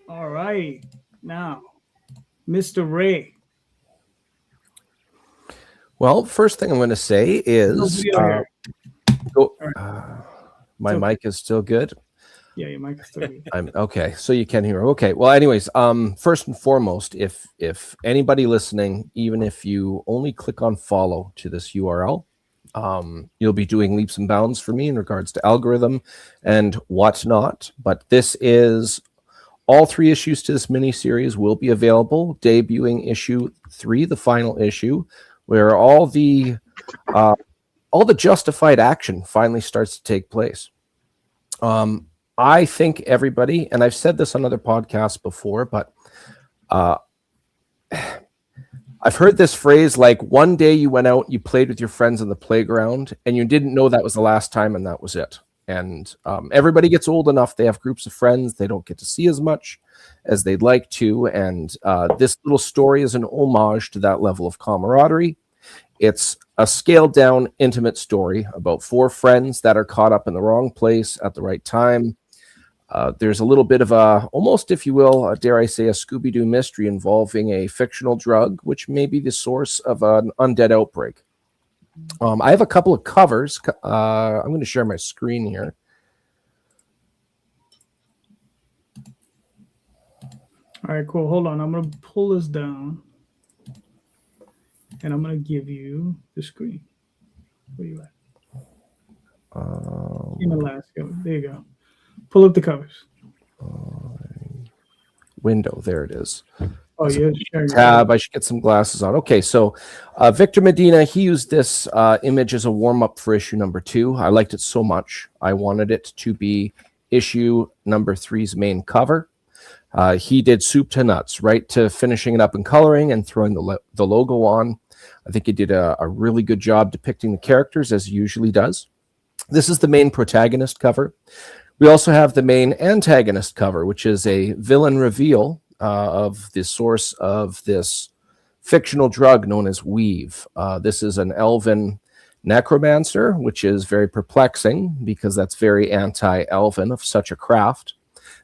All right. Now, Mr. Ray. Well, first thing I'm going to say is my mic is still good. Yeah, your mic is still good. Okay, so you can hear. Okay. Well, anyways, first and foremost, if anybody listening, even if you only click on follow to this URL, you'll be doing leaps and bounds for me in regards to algorithm and whatnot. But this is all 3 issues to this mini series will be available, debuting issue 3, the final issue, where all the justified action finally starts to take place. I think everybody, and I've said this on other podcasts before, but I've heard this phrase like, one day you went out, you played with your friends on the playground, and you didn't know that was the last time, and that was it. And everybody gets old enough, they have groups of friends, they don't get to see as much as they'd like to, and this little story is an homage to that level of camaraderie. It's a scaled-down, intimate story about 4 friends that are caught up in the wrong place at the right time. There's a little bit of a, almost, if you will, dare I say, a Scooby-Doo mystery involving a fictional drug, which may be the source of an undead outbreak. I have a couple of covers. I'm going to share my screen here. All right, cool. Hold on. I'm going to pull this down. And I'm going to give you the screen. Where you at? In Alaska. There you go. Pull up the covers. Window. There it is. Oh, yeah. Tab. I should get some glasses on. Okay, so Victor Medina, he used this image as a warm-up for issue number 2. I liked it so much. I wanted it to be issue number 3's main cover. He did soup to nuts, right to finishing it up and coloring and throwing the logo on. I think he did a really good job depicting the characters, as he usually does. This is the main protagonist cover. We also have the main antagonist cover, which is a villain reveal of the source of this fictional drug known as weave. This is an elven necromancer, which is very perplexing because that's very anti-elven of such a craft.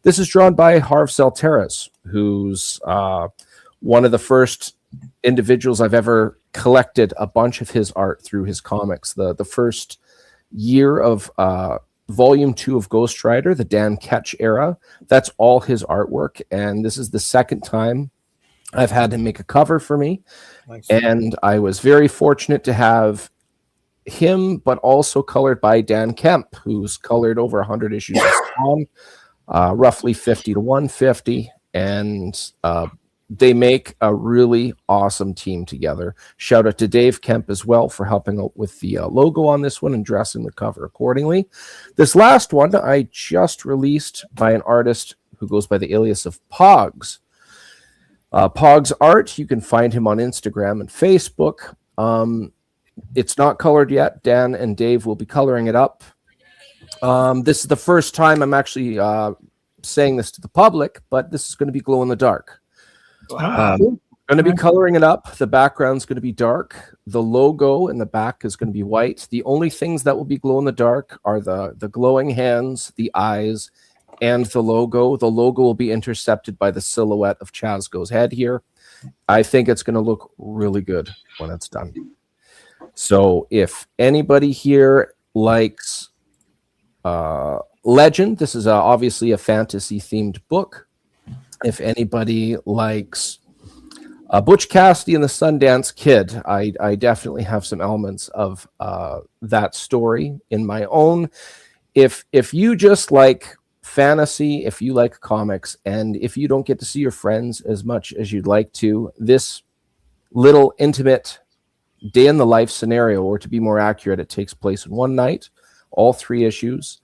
This is drawn by Harv Selteris, who's one of the first individuals I've ever collected a bunch of his art through his comics. The first year of volume 2 of Ghost Rider, the Dan Ketch era, that's all his artwork. And this is the second time I've had him make a cover for me. Nice. And I was very fortunate to have him, but also colored by Dan Kemp, who's colored over 100 issues of Spawn, roughly 50 to 150. And they make a really awesome team together. Shout out to Dave Kemp as well for helping out with the logo on this one and dressing the cover accordingly. This last one I just released by an artist who goes by the alias of Pogs. Pogs Art, you can find him on Instagram and Facebook. It's not colored yet. Dan and Dave will be coloring it up. This is the first time I'm actually saying this to the public, but this is going to be glow in the dark. Going to be coloring it up. The background's going to be dark. The logo in the back is going to be white. The only things that will be glow in the dark are the glowing hands, the eyes, and the logo. The logo will be intercepted by the silhouette of Chazgo's head here. I think it's going to look really good when it's done. So if anybody here likes Legend, this is obviously a fantasy-themed book. If anybody likes Butch Cassidy and the Sundance Kid, I definitely have some elements of that story in my own. If you just like fantasy, if you like comics, and if you don't get to see your friends as much as you'd like to, this little intimate day in the life scenario, or to be more accurate, it takes place in one night, all 3 issues.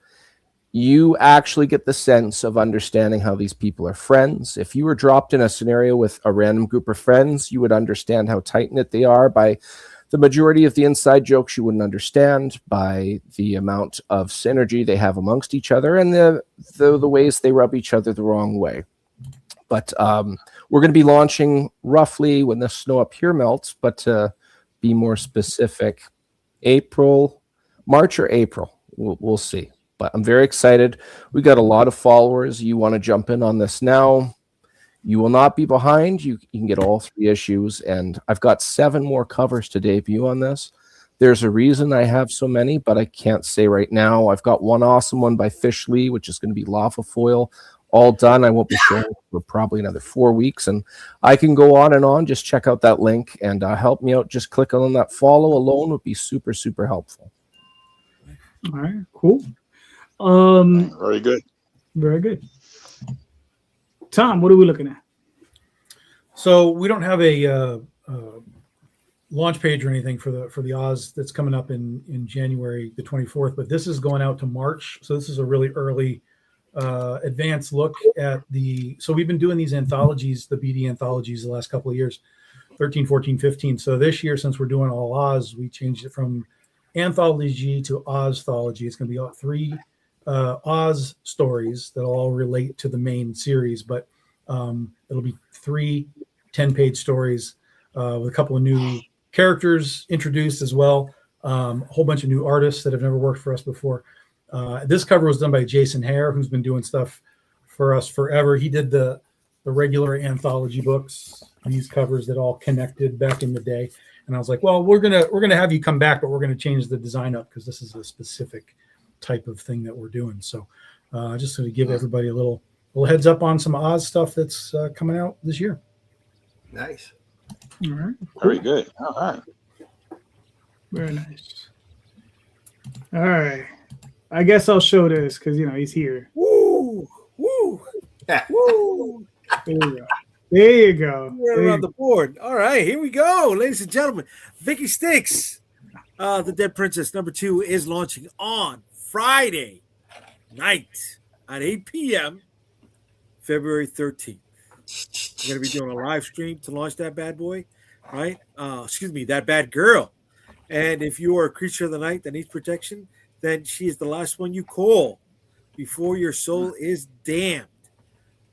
You actually get the sense of understanding how these people are friends. If you were dropped in a scenario with a random group of friends, you would understand how tight-knit they are by the majority of the inside jokes you wouldn't understand, by the amount of synergy they have amongst each other, and the ways they rub each other the wrong way. But we're going to be launching roughly when the snow up here melts, but to be more specific, March or April. We'll see. But I'm very excited. We got a lot of followers. You want to jump in on this now, you will not be behind. You can get all 3 issues, and I've got 7 more covers to debut on this. There's a reason I have so many, but I can't say right now. I've got one awesome one by Fish Lee, which is going to be lava foil, all done. I won't be showing for probably another 4 weeks, and I can go on and on. Just check out that link and help me out. Just click on that follow alone would be super, super helpful. All right, cool. Very good. Very good. Tom, what are we looking at? So we don't have a launch page or anything for the Oz that's coming up in January the 24th, but this is going out to March. So this is a really early advanced look at so we've been doing these anthologies, the BD anthologies, the last couple of years, 13, 14, 15. So this year, since we're doing all Oz, we changed it from anthology to Ozthology. It's going to be 3 Oz stories that'll all relate to the main series, but it'll be 3 10-page stories with a couple of new characters introduced as well, a whole bunch of new artists that have never worked for us before. This cover was done by Jason Hare, who's been doing stuff for us forever. He did the regular anthology books, these covers that all connected back in the day. And I was like, well, we're gonna have you come back, but we're gonna change the design up because this is a specific type of thing that we're doing. So just to give everybody a little heads up on some Oz stuff that's coming out this year. Nice. All right. Very good. All right. Very nice. All right. I guess I'll show this because he's here. Woo! Woo! Woo! There you go. There you go. We're around the board. All right, here we go, ladies and gentlemen. Vicky Sticks, The Dead Princess #2 is launching on Friday night at 8 p.m. February 13th. We're going to be doing a live stream to launch that bad boy, right? That bad girl. And if you are a creature of the night that needs protection, then she is the last one you call before your soul is damned.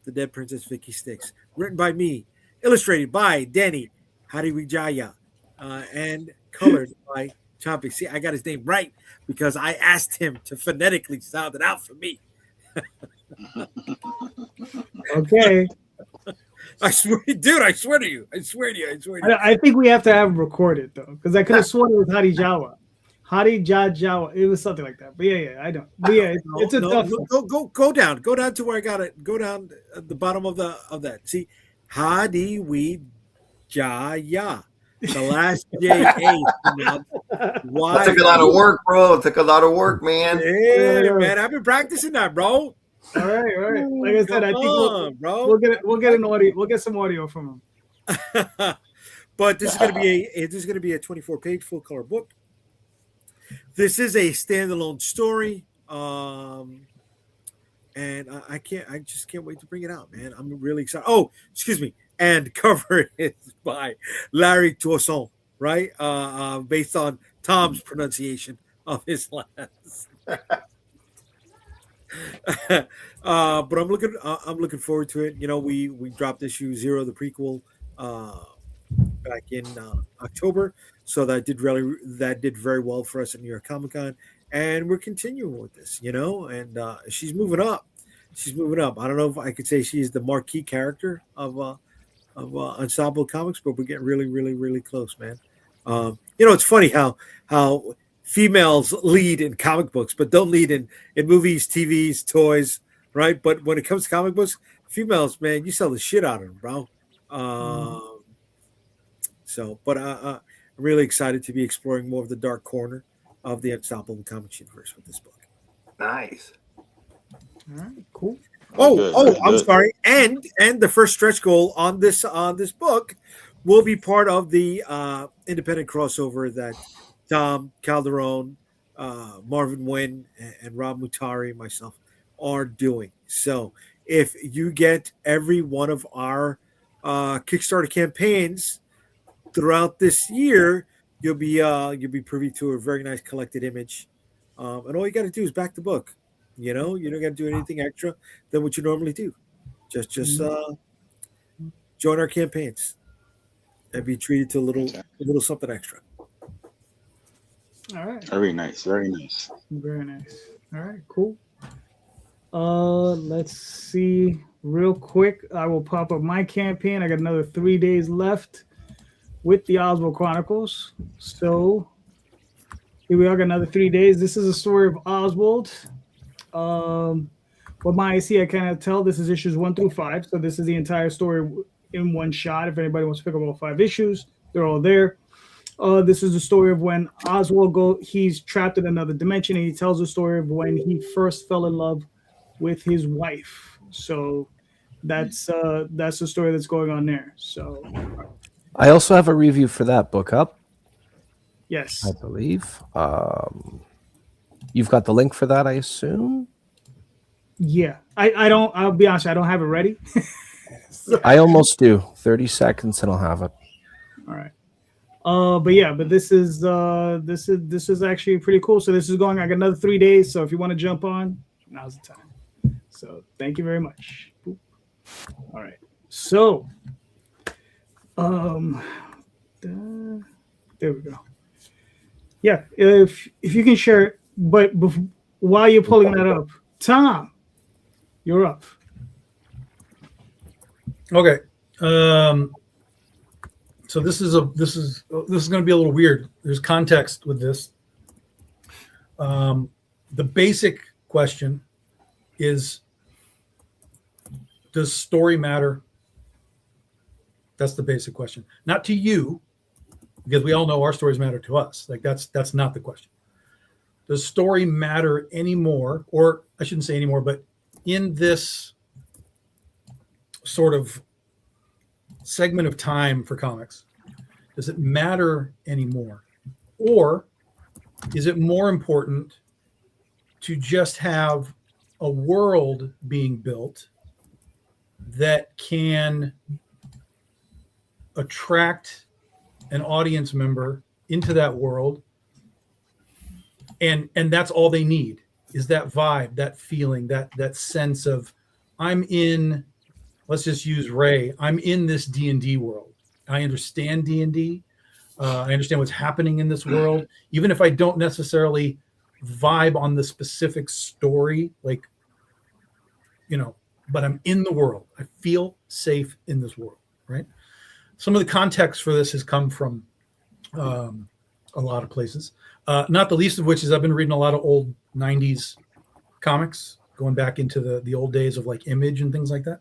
The Dead Princess Vicky Sticks. Written by me, illustrated by Danny Hariwijaya, and colored by Chompy. See, I got his name right because I asked him to phonetically sound it out for me. Okay. I swear, dude, I swear to you. I think we have to have him recorded though, because I could have sworn it was Hari Jawa. It was something like that. But yeah, I don't. But yeah, it's a tough one. Go down to where I got it. Go down at the bottom of that. See, Hariwijaya. The last J-A. That took a lot of work, bro. It took a lot of work, man. Yeah, man. I've been practicing that, bro. All right. Like I said, I think we'll get an audio. We'll get some audio from him. But this is gonna be a 24-page full color book. This is a standalone story, and I just can't wait to bring it out, man. I'm really excited. Oh, excuse me. And cover is by Larry Toussaint, right? Based on Tom's pronunciation of his last. But I'm looking forward to it. We dropped issue 0, the prequel, back in October, so that did very well for us at New York Comic Con, and we're continuing with this, and she's moving up. I don't know if I could say she's the marquee character of Ensemble Comics, but we're getting really, really, really close, man. It's funny how females lead in comic books, but don't lead in movies, TVs, toys, right? But when it comes to comic books, females, man, you sell the shit out of them, bro. I'm really excited to be exploring more of the dark corner of the Unstoppable Comics universe with this book. Nice. All right, cool. I'm sorry. And the first stretch goal on this book will be part of the independent crossover that Tom Calderon, Marvin Nguyen, and Rob Mutari, myself, are doing. So if you get every one of our Kickstarter campaigns throughout this year, you'll be privy to a very nice collected image, and all you got to do is back the book. You don't got to do anything extra than what you normally do. Just join our campaigns and be treated to a little something extra. All right. Very nice. Very nice. Very nice. All right, cool. Let's see real quick. I will pop up my campaign. I got another 3 days left with the Oswald Chronicles. So here we are, got another 3 days. This is a story of Oswald. What my IC I cannot tell. This is issues 1 through 5. So this is the entire story in one shot. If anybody wants to pick up all 5 issues, they're all there. This is the story of when Oswald he's trapped in another dimension, and he tells the story of when he first fell in love with his wife. So that's the story that's going on there. So I also have a review for that book up. Yes, I believe. You've got the link for that, I assume? Yeah. I'll be honest, I don't have it ready. I almost do. 30 seconds and I'll have it. All right. But this is actually pretty cool. So this is going, I got another 3 days. So if you want to jump on, now's the time. So thank you very much. All right. So there we go. Yeah, if you can share it, but while you're pulling that up, Tom, you're up. Okay. So this is going to be a little weird. There's context with this. The basic question is, does story matter? That's the basic question. Not to you, because we all know our stories matter to us. Like that's not the question. Does story matter anymore? Or I shouldn't say anymore, but in this sort of segment of time for comics, does it matter anymore? Or is it more important to just have a world being built that can attract an audience member into that world, and that's all they need, is that vibe, that feeling, that sense of, I'm in, let's just use Ray, I'm in this D&D world. I understand D&D. I understand what's happening in this world, even if I don't necessarily vibe on the specific story, like, but I'm in the world. I feel safe in this world, right? Some of the context for this has come from a lot of places, not the least of which is I've been reading a lot of old 90s comics, going back into the old days of like Image and things like that.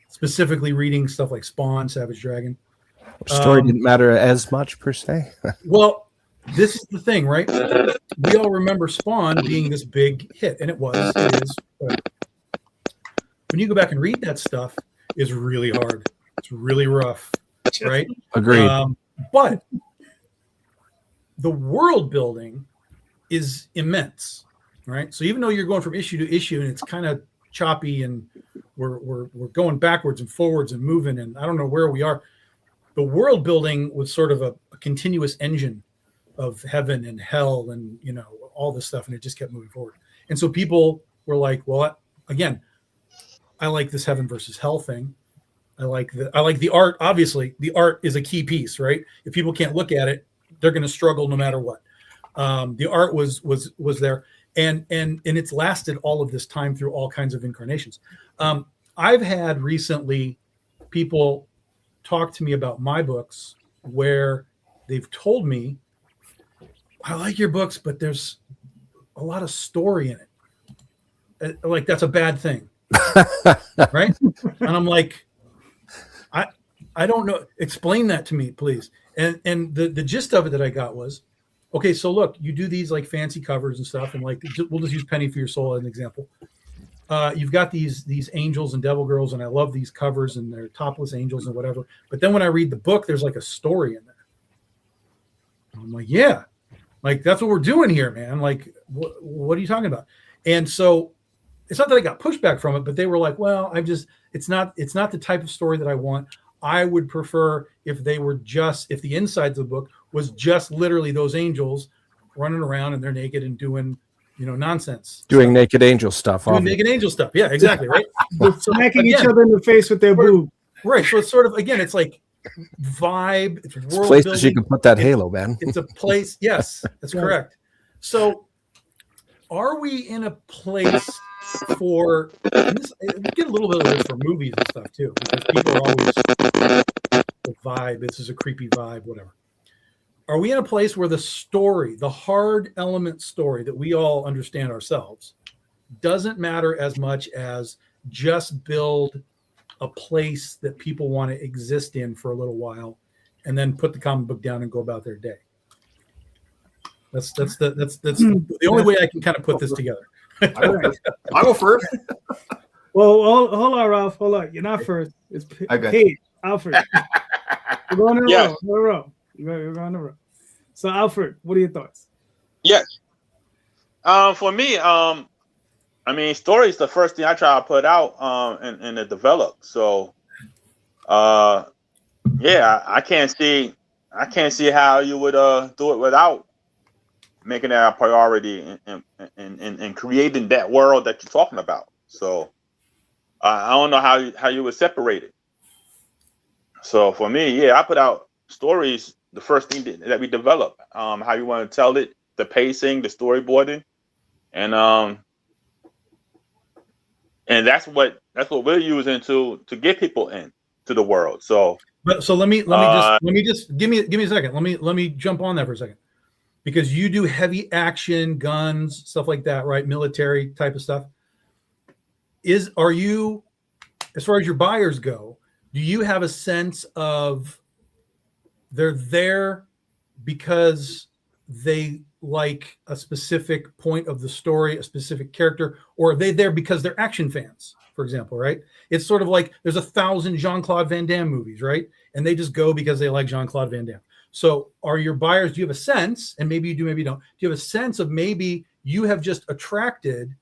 Specifically reading stuff like Spawn, Savage Dragon. Story didn't matter as much per se. Well, this is the thing, right? We all remember Spawn being this big hit, and it is. But when you go back and read that stuff, it's really hard. It's really rough, right? Agreed. But the world building is immense, right? So even though you're going from issue to issue and it's kind of choppy and we're going backwards and forwards and moving and I don't know where we are, the world building was sort of a continuous engine of heaven and hell and all this stuff, and it just kept moving forward. And so people were like, well, again, I like this heaven versus hell thing. I like the art. Obviously, the art is a key piece, right? If people can't look at it, they're going to struggle no matter what. The art was there, and it's lasted all of this time through all kinds of incarnations. I've had recently people talk to me about my books where they've told me, I like your books, but there's a lot of story in it. Like that's a bad thing, right? And I'm like, I don't know. Explain that to me, please. And the gist of it that I got was, okay, so look, you do these like fancy covers and stuff, and like we'll just use Penny for Your Soul as an example. You've got these angels and devil girls, and I love these covers, and they're topless angels and whatever. But then when I read the book, there's like a story in there. I'm like, yeah, like that's what we're doing here, man. Like, what are you talking about? And so it's not that I got pushback from it, but they were like, well, it's not the type of story that I want. I would prefer if the insides of the book was just literally those angels running around and they're naked and doing, nonsense. Doing naked angel stuff. Doing naked angel stuff. Yeah, exactly. Right. Smacking each other in the face with their boob. Right. So it's sort of, again, it's like vibe. It's world places building. You can put that halo, man. It's a place. Yes, that's correct. So are we in a place for, we get a little bit of this for movies and stuff too, because people are always the vibe, this is a creepy vibe, whatever. Are we in a place where the story, the hard element story that we all understand ourselves, doesn't matter as much as just build a place that people want to exist in for a little while and then put the comic book down and go about their day? That's the only way I can kind of put this together. I'll go first. Well, hold on, Ralph. Hold on. You're not first. It's Paige Alfred. We're going in a row. You're going in a row. So, Alfred, what are your thoughts? Yes. For me, story is the first thing I try to put out and to develop. So, I can't see how you would do it without making that a priority and creating that world that you're talking about. So I don't know how you would separate it. So for me, I put out stories, the first thing that we develop, how you want to tell it, the pacing, the storyboarding, and that's what that's what we're using to get people in to the world. So, but so let me just give me a second. Let me jump on that for a second, because you do heavy action, guns, stuff like that, right? Military type of stuff. Are you, as far as your buyers go, do you have a sense of they're there because they like a specific point of the story, a specific character, or are they there because they're action fans, for example, right? It's sort of like there's 1,000 Jean-Claude Van Damme movies, right? And they just go because they like Jean-Claude Van Damme. So are your buyers, do you have a sense, and maybe you do, maybe you don't, do you have a sense of maybe you have just attracted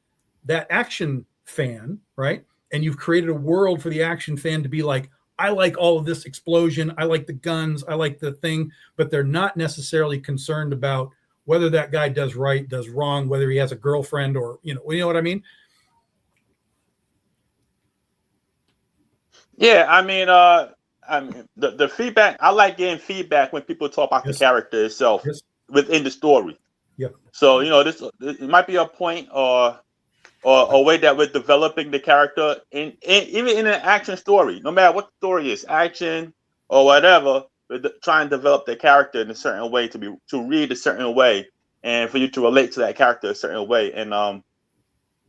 that action fan, right? And you've created a world for the action fan to be like, I like all of this explosion, I like the guns, I like the thing, but they're not necessarily concerned about whether that guy does right, does wrong, whether he has a girlfriend or, you know what I mean? yeah, I mean, the feedback, I like getting feedback when people talk about the character itself within the story. Yeah. So, it might be a point or a way that we're developing the character in even in an action story, no matter what the story is, action or whatever, we're trying to develop the character in a certain way to read a certain way and for you to relate to that character a certain way. And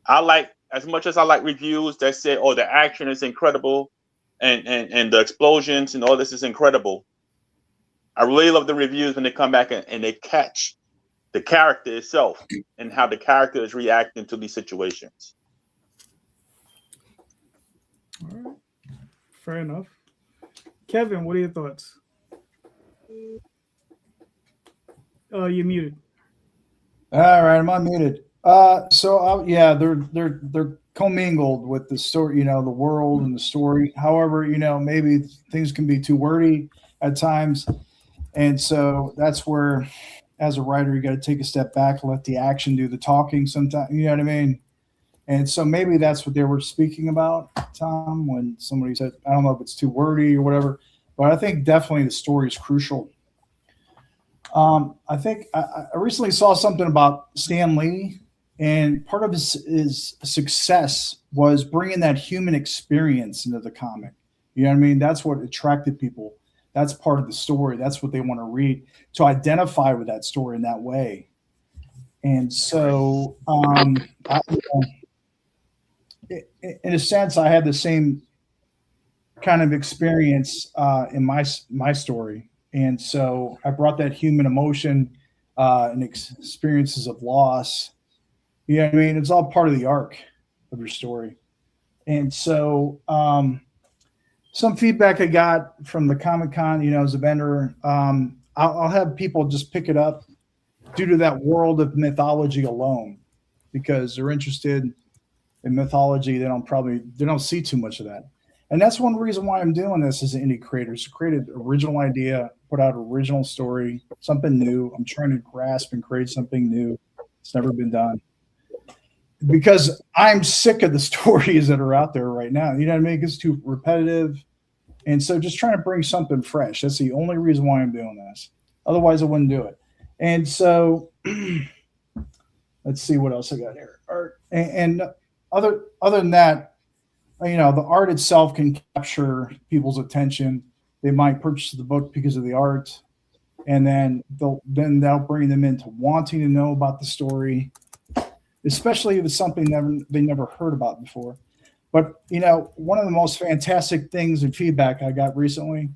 I like, as much as I like reviews that say, oh, the action is incredible and the explosions and all this is incredible, I really love the reviews when they come back and they catch the character itself and how the character is reacting to these situations. All right. Fair enough. Kevin, what are your thoughts? Oh, you're muted. All right, I'm unmuted. Yeah, they're commingled with the story, the world and the story. However, maybe things can be too wordy at times, and so that's where, as a writer, you got to take a step back and let the action do the talking sometimes. You know what I mean? And so maybe that's what they were speaking about, Tom, when somebody said, I don't know if it's too wordy or whatever, but I think definitely the story is crucial. I think I recently saw something about Stan Lee, and part of his success was bringing that human experience into the comic. You know what I mean? That's what attracted people. That's part of the story. That's what they want to read, to identify with that story in that way. And so, in a sense, I had the same kind of experience in my story. And so I brought that human emotion and experiences of loss. You know what I mean? It's all part of the arc of your story. And so some feedback I got from the Comic-Con, as a vendor, I'll have people just pick it up due to that world of mythology alone, because they're interested in mythology. They don't see too much of that. And that's one reason why I'm doing this as an indie creator, to create an original idea, put out an original story, something new. I'm trying to grasp and create something new. It's never been done. Because I'm sick of the stories that are out there right now. You know what I mean? It's too repetitive. And so just trying to bring something fresh. That's the only reason why I'm doing this. Otherwise, I wouldn't do it. And so let's see what else I got here. Art. And other than that, the art itself can capture people's attention. They might purchase the book because of the art, and then that'll bring them into wanting to know about the story, especially if it's something they never heard about before. But, one of the most fantastic things and feedback I got recently,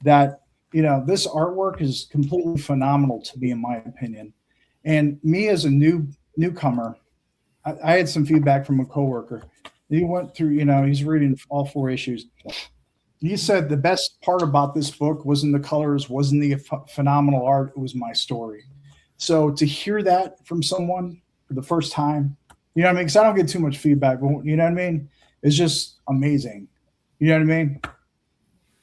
that, this artwork is completely phenomenal to me, in my opinion. And me as a newcomer, I had some feedback from a coworker. He went through, he's reading all 4 issues. He said the best part about this book wasn't the colors, wasn't the phenomenal art, it was my story. So to hear that from someone for the first time, you know what I mean? Because I don't get too much feedback, but you know what I mean? It's just amazing. You know what I mean?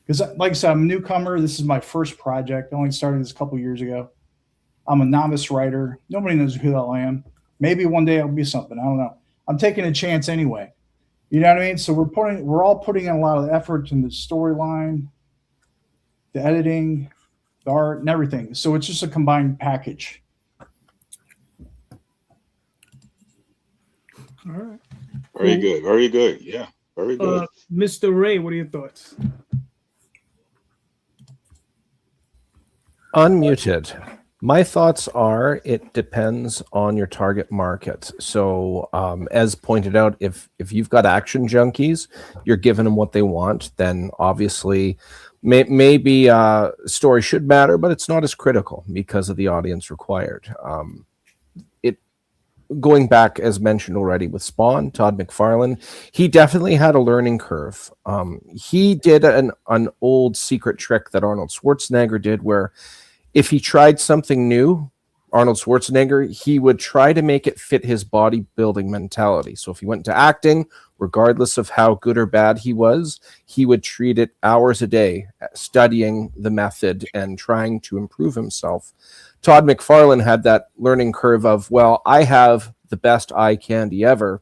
Because like I said, I'm a newcomer. This is my first project. I only started this a couple years ago. I'm a novice writer. Nobody knows who the hell I am. Maybe one day I'll be something. I don't know. I'm taking a chance anyway. You know what I mean? So we're all putting in a lot of effort in the storyline, the editing, the art, and everything. So it's just a combined package. All right. Very good. Very good. Yeah. Very good. Mr. Ray, what are your thoughts? Unmuted. My thoughts are it depends on your target market. So as pointed out, if you've got action junkies, you're giving them what they want, then obviously maybe story should matter, but it's not as critical because of the audience required. Going back, as mentioned already with Spawn, Todd McFarlane, he definitely had a learning curve. He did an old secret trick that Arnold Schwarzenegger did where if he tried something new, Arnold Schwarzenegger, he would try to make it fit his bodybuilding mentality. So if he went into acting, regardless of how good or bad he was, he would treat it hours a day, studying the method and trying to improve himself. Todd McFarlane had that learning curve of, well, I have the best eye candy ever.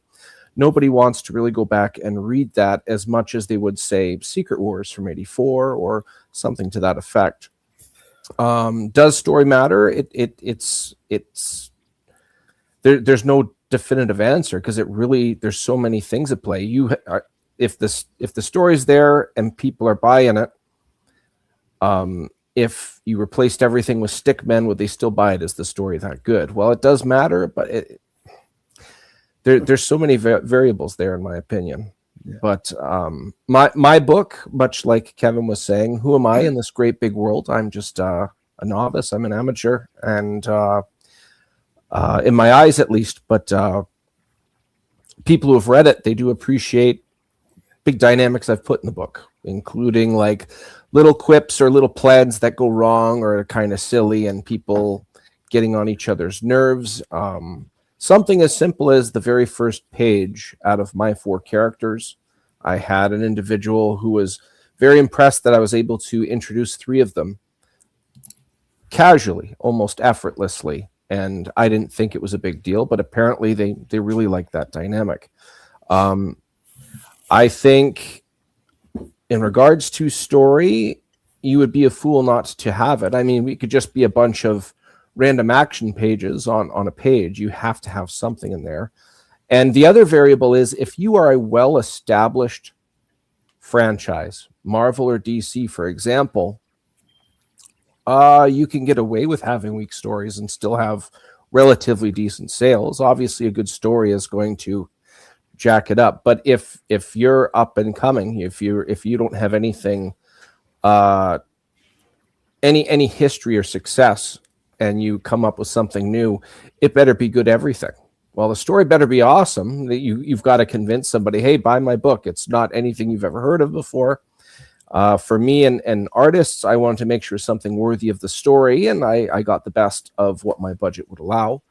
Nobody wants to really go back and read that as much as they would say Secret Wars from '84 or something to that effect. Does story matter? It's there's no definitive answer because there's so many things at play. If the story's there and people are buying it, if you replaced everything with stick men, would they still buy it? Is the story that good? Well, it does matter, but there's so many variables there, in my opinion. Yeah. But my book, much like Kevin was saying, who am I in this great big world? I'm just a novice. I'm an amateur, and in my eyes, at least. But people who have read it, they do appreciate big dynamics I've put in the book, including like little quips or little plaids that go wrong or are kind of silly and people getting on each other's nerves. Something as simple as the very first page out of my 4 characters, I had an individual who was very impressed that I was able to introduce 3 of them casually, almost effortlessly. And I didn't think it was a big deal, but apparently they really like that dynamic. I think in regards to story, you would be a fool not to have it. I mean, we could just be a bunch of random action pages on a page. You have to have something in there. And the other variable is if you are a well-established franchise, Marvel or DC, for example, you can get away with having weak stories and still have relatively decent sales. Obviously, a good story is going to jack it up. But if you're up and coming, if you don't have anything, any history or success, and you come up with something new, it better be good everything. Well, the story better be awesome. That you've got to convince somebody, hey, buy my book. It's not anything you've ever heard of before. For me and artists, I wanted to make sure something worthy of the story, and I got the best of what my budget would allow.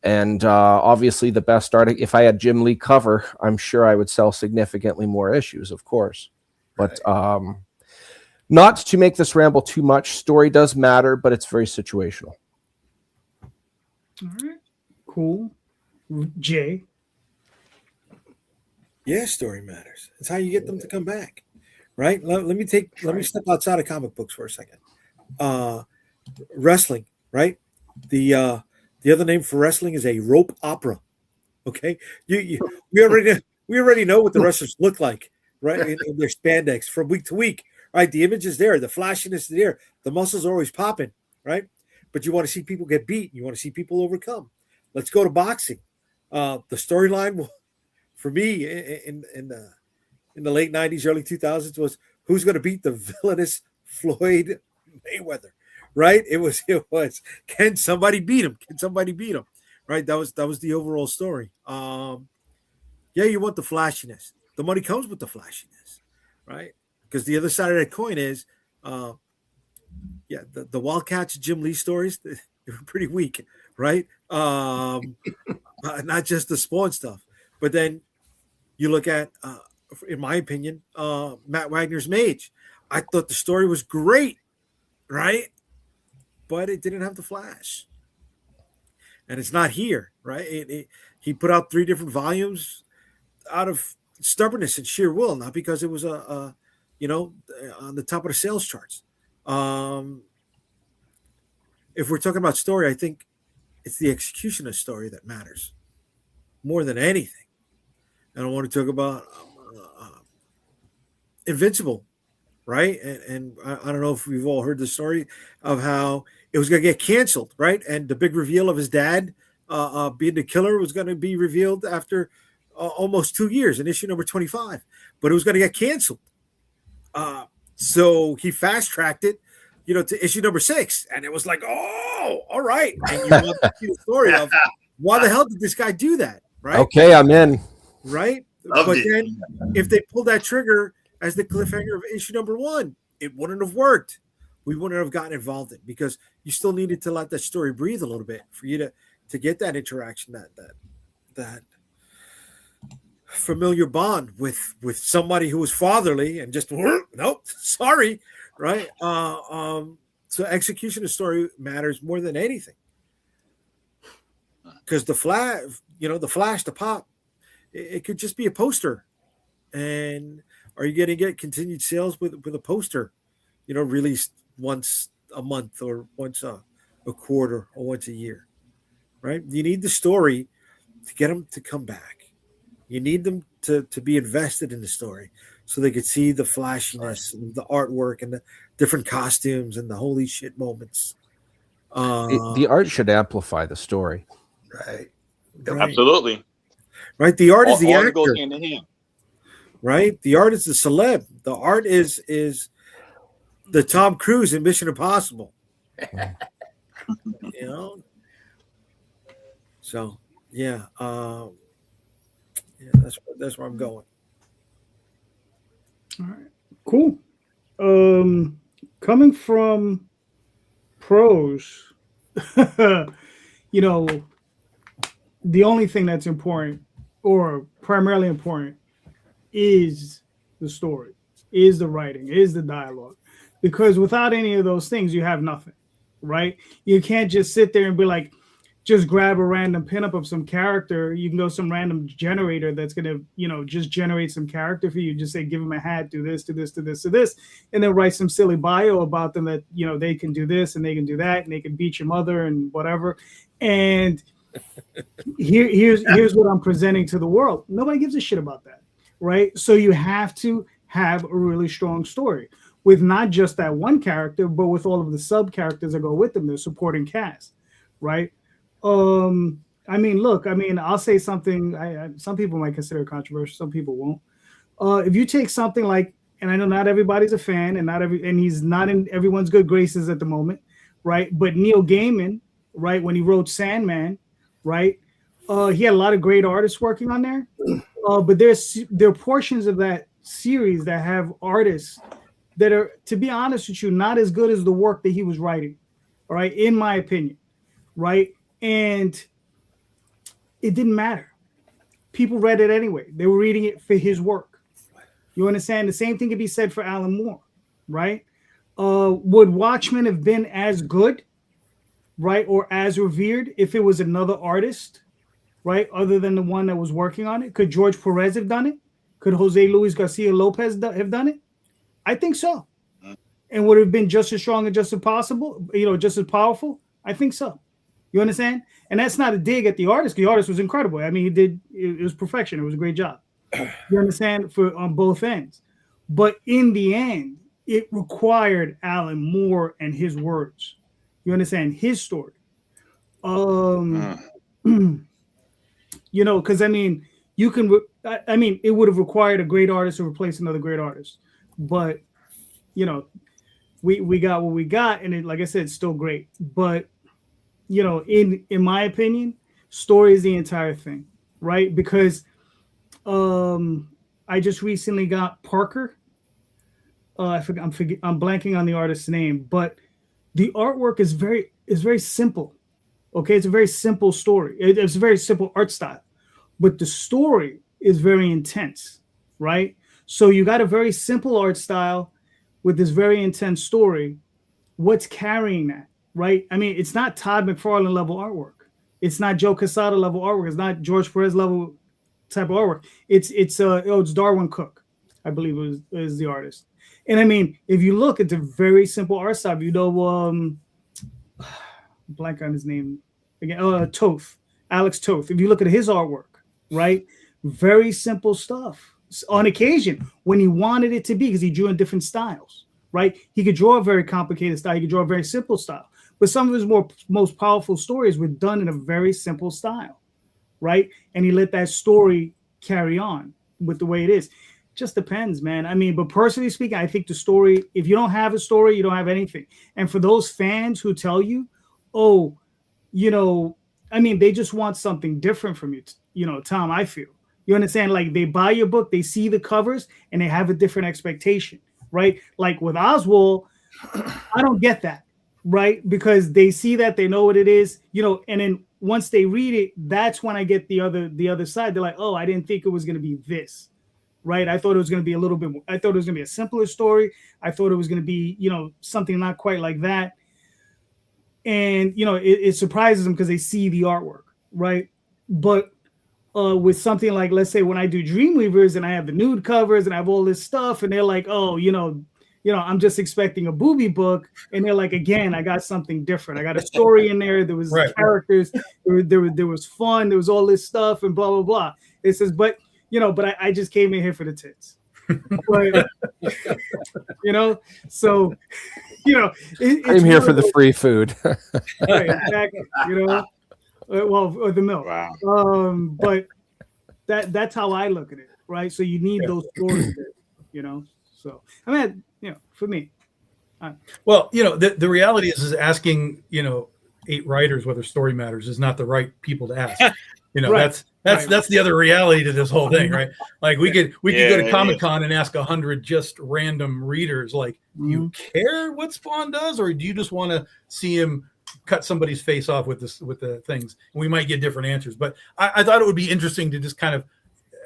And obviously the best art, if I had Jim Lee cover, I'm sure I would sell significantly more issues, of course. But not to make this ramble too much, story does matter, but it's very situational. All right, cool. Jay? Yeah, story matters. It's how you get them to come back, right? Let me step outside of comic books for a second. Wrestling, right? The other name for wrestling is a rope opera. Okay, we already know what the wrestlers look like, right? In their spandex from week to week, right? The image is there, the flashiness is there, the muscles are always popping, right? But you want to see people get beat, you want to see people overcome. Let's go to boxing. The storyline for me in the late 90s, early 2000s was who's going to beat the villainous Floyd Mayweather, right? It was can somebody beat him? Can somebody beat him? Right? That was the overall story. Yeah, you want the flashiness. The money comes with the flashiness, right? Because the other side of that coin is, the Wildcats Jim Lee stories, they were pretty weak, right? Not just the Spawn stuff, but then you look at, in my opinion, Matt Wagner's Mage. I thought the story was great, right? But it didn't have the flash. And it's not here, right? He put out 3 different volumes out of stubbornness and sheer will, not because it was on the top of the sales charts. If we're talking about story, I think it's the execution of story that matters more than anything. And I want to talk about Invincible, right? And I don't know if we've all heard the story of how it was going to get canceled, right? And the big reveal of his dad being the killer was going to be revealed after almost 2 years in issue number 25, but it was going to get canceled. So he fast tracked it, to issue number 6, and it was like, oh, all right. And you want to see the story of why the hell did this guy do that, right? Okay, I'm in. Right, Loved but it. then if they pulled that trigger as the cliffhanger of issue number 1, it wouldn't have worked. We wouldn't have gotten involved in, because you still needed to let that story breathe a little bit for you to get that interaction, that familiar bond with somebody who was fatherly and just nope, sorry, right? So execution of story matters more than anything, because the flash, the pop, it could just be a poster, and are you going to get continued sales with a poster, released once a month or once a quarter or once a year, right? You need the story to get them to come back. You need them to be invested in the story so they could see the flashiness and the artwork and the different costumes and the holy shit moments. The art should amplify the story. Right. Absolutely. Right. The art is the All actor. goes hand in hand. Right. The art is the celeb. The art is the Tom Cruise in Mission Impossible. So yeah. That's where I'm going. All right, cool. Coming from pros, the only thing that's important, or primarily important, is the story, is the writing, is the dialogue. Because without any of those things, you have nothing, right? You can't just sit there and be like, just grab a random pinup of some character. You can go some random generator that's going to, just generate some character for you. Just say, give them a hat, do this, do this, do this, do this. And then write some silly bio about them that, they can do this and they can do that and they can beat your mother and whatever. And here's what I'm presenting to the world. Nobody gives a shit about that, right? So you have to have a really strong story with not just that one character, but with all of the sub characters that go with them, the supporting cast, right? I'll say something. Some people might consider it controversial. Some people won't. If you take something like, and I know not everybody's a fan, and he's not in everyone's good graces at the moment, right? But Neil Gaiman, right, when he wrote Sandman, right, he had a lot of great artists working on there. But there are portions of that series that have artists that are, to be honest with you, not as good as the work that he was writing. All right, in my opinion, right. And it didn't matter. People read it anyway. They were reading it for his work. You understand? The same thing could be said for Alan Moore, right? Would Watchmen have been as good, right, or as revered if it was another artist, right, other than the one that was working on it? Could George Perez have done it? Could Jose Luis Garcia Lopez have done it? I think so. And would it have been just as strong and just as possible, just as powerful? I think so. You understand? And that's not a dig at the artist. The artist was incredible. I mean, it was perfection. It was a great job. You understand? On both ends. But in the end, it required Alan Moore and his words. You understand? His story. Because it would have required a great artist to replace another great artist. But, we got what we got, and like I said, it's still great. But in my opinion, story is the entire thing, right? Because I just recently got Parker. I'm blanking on the artist's name, but the artwork is very simple. Okay, it's a very simple story. It's a very simple art style, but the story is very intense, right? So you got a very simple art style with this very intense story. What's carrying that? Right? I mean, it's not Todd McFarlane level artwork. It's not Joe Quesada level artwork. It's not George Perez level type of artwork. It's Darwin Cook, I believe is the artist. And I mean, if you look at the very simple art style, blank on his name again, Toth, Alex Toth. If you look at his artwork, right? Very simple stuff. on occasion when he wanted it to be, because he drew in different styles, right? He could draw a very complicated style. He could draw a very simple style. But some of his most powerful stories were done in a very simple style, right? And he let that story carry on with the way it is. Just depends, man. I mean, but personally speaking, I think the story, if you don't have a story, you don't have anything. And for those fans who tell you, oh, you know, I mean, they just want something different from you, you know, Tom, I feel. You understand? Like, they buy your book, they see the covers, and they have a different expectation, right? Like with Oswald, I don't get that, right? Because they see that, they know what it is, you know, and then once they read it, that's when I get the other side. They're like, oh, I didn't think it was going to be this, right? I thought it was going to be a little bit more, I thought it was going to be a simpler story. I thought it was going to be, you know, something not quite like that. And, you know, it surprises them because they see the artwork, right? But with something like, let's say when I do Dreamweavers and I have the nude covers and I have all this stuff, and they're like, oh, you know, I'm just expecting a booby book. And they're like, again, I got something different. I got a story in there. There was characters. There was fun. There was all this stuff and blah, blah, blah. It says, but, you know, but I just came in here for the tits. But, you know, so, you know, I'm here for the free food. Right, exactly. You know, well, or the milk. Wow. But that's how I look at it, right? So you need those stories, you know. So I mean, you know, for me. Well, you know, the reality is asking, you know, 8 writers whether story matters is not the right people to ask. You know, that's the other reality to this whole thing, right? Like we could go to Comic-Con and ask 100 just random readers, like, do you care what Spawn does, or do you just want to see him cut somebody's face off with the things? And we might get different answers. But I thought it would be interesting to just kind of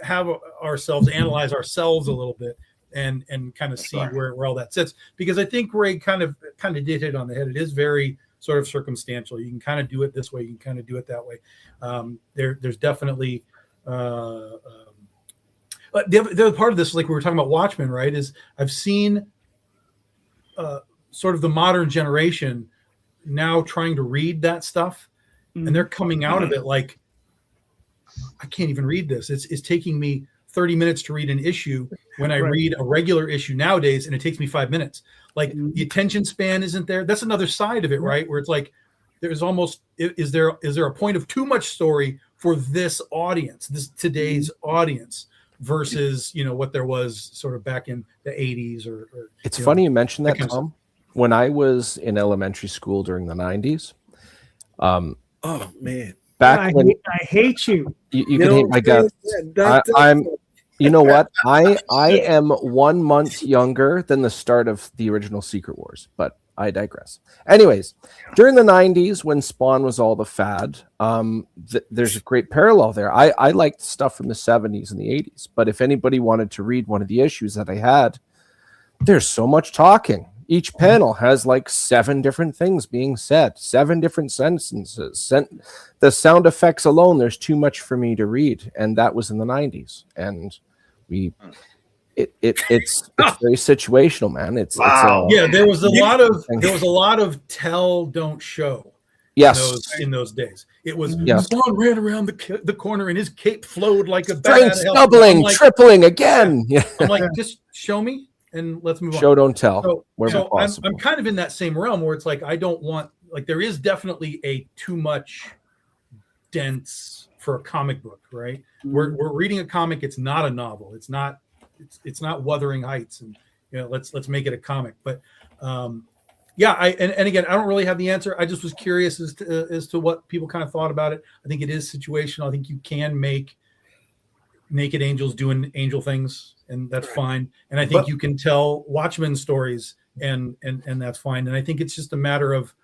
have ourselves analyze ourselves a little bit and kind of see where all that sits, because I think Ray kind of did hit on the head. It is very sort of circumstantial. You can kind of do it this way, you can kind of do it that way. There's definitely the other part of this, like we were talking about Watchmen, right, is I've seen sort of the modern generation now trying to read that stuff, and they're coming out of it like, I can't even read this. It's taking me 30 minutes to read an issue when I read a regular issue nowadays, and it takes me 5 minutes. Like the attention span isn't there. That's another side of it, right? Where it's like, there's almost, is there a point of too much story for this audience, today's audience, versus, you know, what there was sort of back in the 80s or it's funny you mentioned that, Tom. When I was in elementary school during the 90s, oh man, back when I hate you. You can hate my guts. I'm. You know what? I am 1 month younger than the start of the original Secret Wars, but I digress. Anyways, during the 90s when Spawn was all the fad, there's a great parallel there. I liked stuff from the 70s and the 80s, but if anybody wanted to read one of the issues that I had, there's so much talking. Each panel has like 7 different things being said, 7 different sentences. The sound effects alone, there's too much for me to read, and that was in the 90s. And it's very situational, man. It's there was a lot of tell, don't show. Yes, in those days, it was Spawn ran around the corner and his cape flowed like a strength doubling, tripling again. I'm like, just show me and let's move on. Show, don't tell. So I'm kind of in that same realm where it's like, I don't want, like, there is definitely a too much dense for a comic book, right? We're reading a comic. It's not a novel. It's not Wuthering Heights, and you know, let's make it a comic. But and again, I don't really have the answer. I just was curious as to what people kind of thought about it. I think it is situational. I think you can make naked angels doing angel things, and that's fine. And I think you can tell Watchmen stories, and that's fine. And I think it's just a matter of,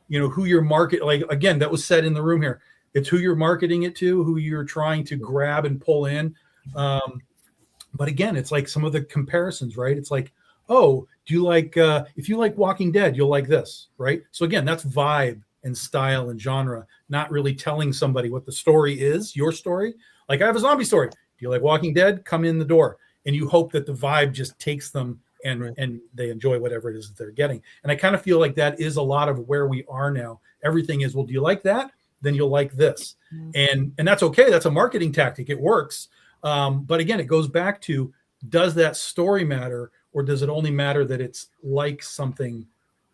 you know, who your market, like, again, that was said in the room here. It's who you're marketing it to, who you're trying to grab and pull in. But again, it's like some of the comparisons, right? It's like, oh, do you like, if you like Walking Dead, you'll like this, right? So again, that's vibe and style and genre, not really telling somebody what the story is, your story. Like, I have a zombie story. Do you like Walking Dead? Come in the door. And you hope that the vibe just takes them and they enjoy whatever it is that they're getting. And I kind of feel like that is a lot of where we are now. Everything is, well, do you like that? Then you'll like this. And that's okay. That's a marketing tactic. It works. But again, it goes back to, does that story matter, or does it only matter that it's like something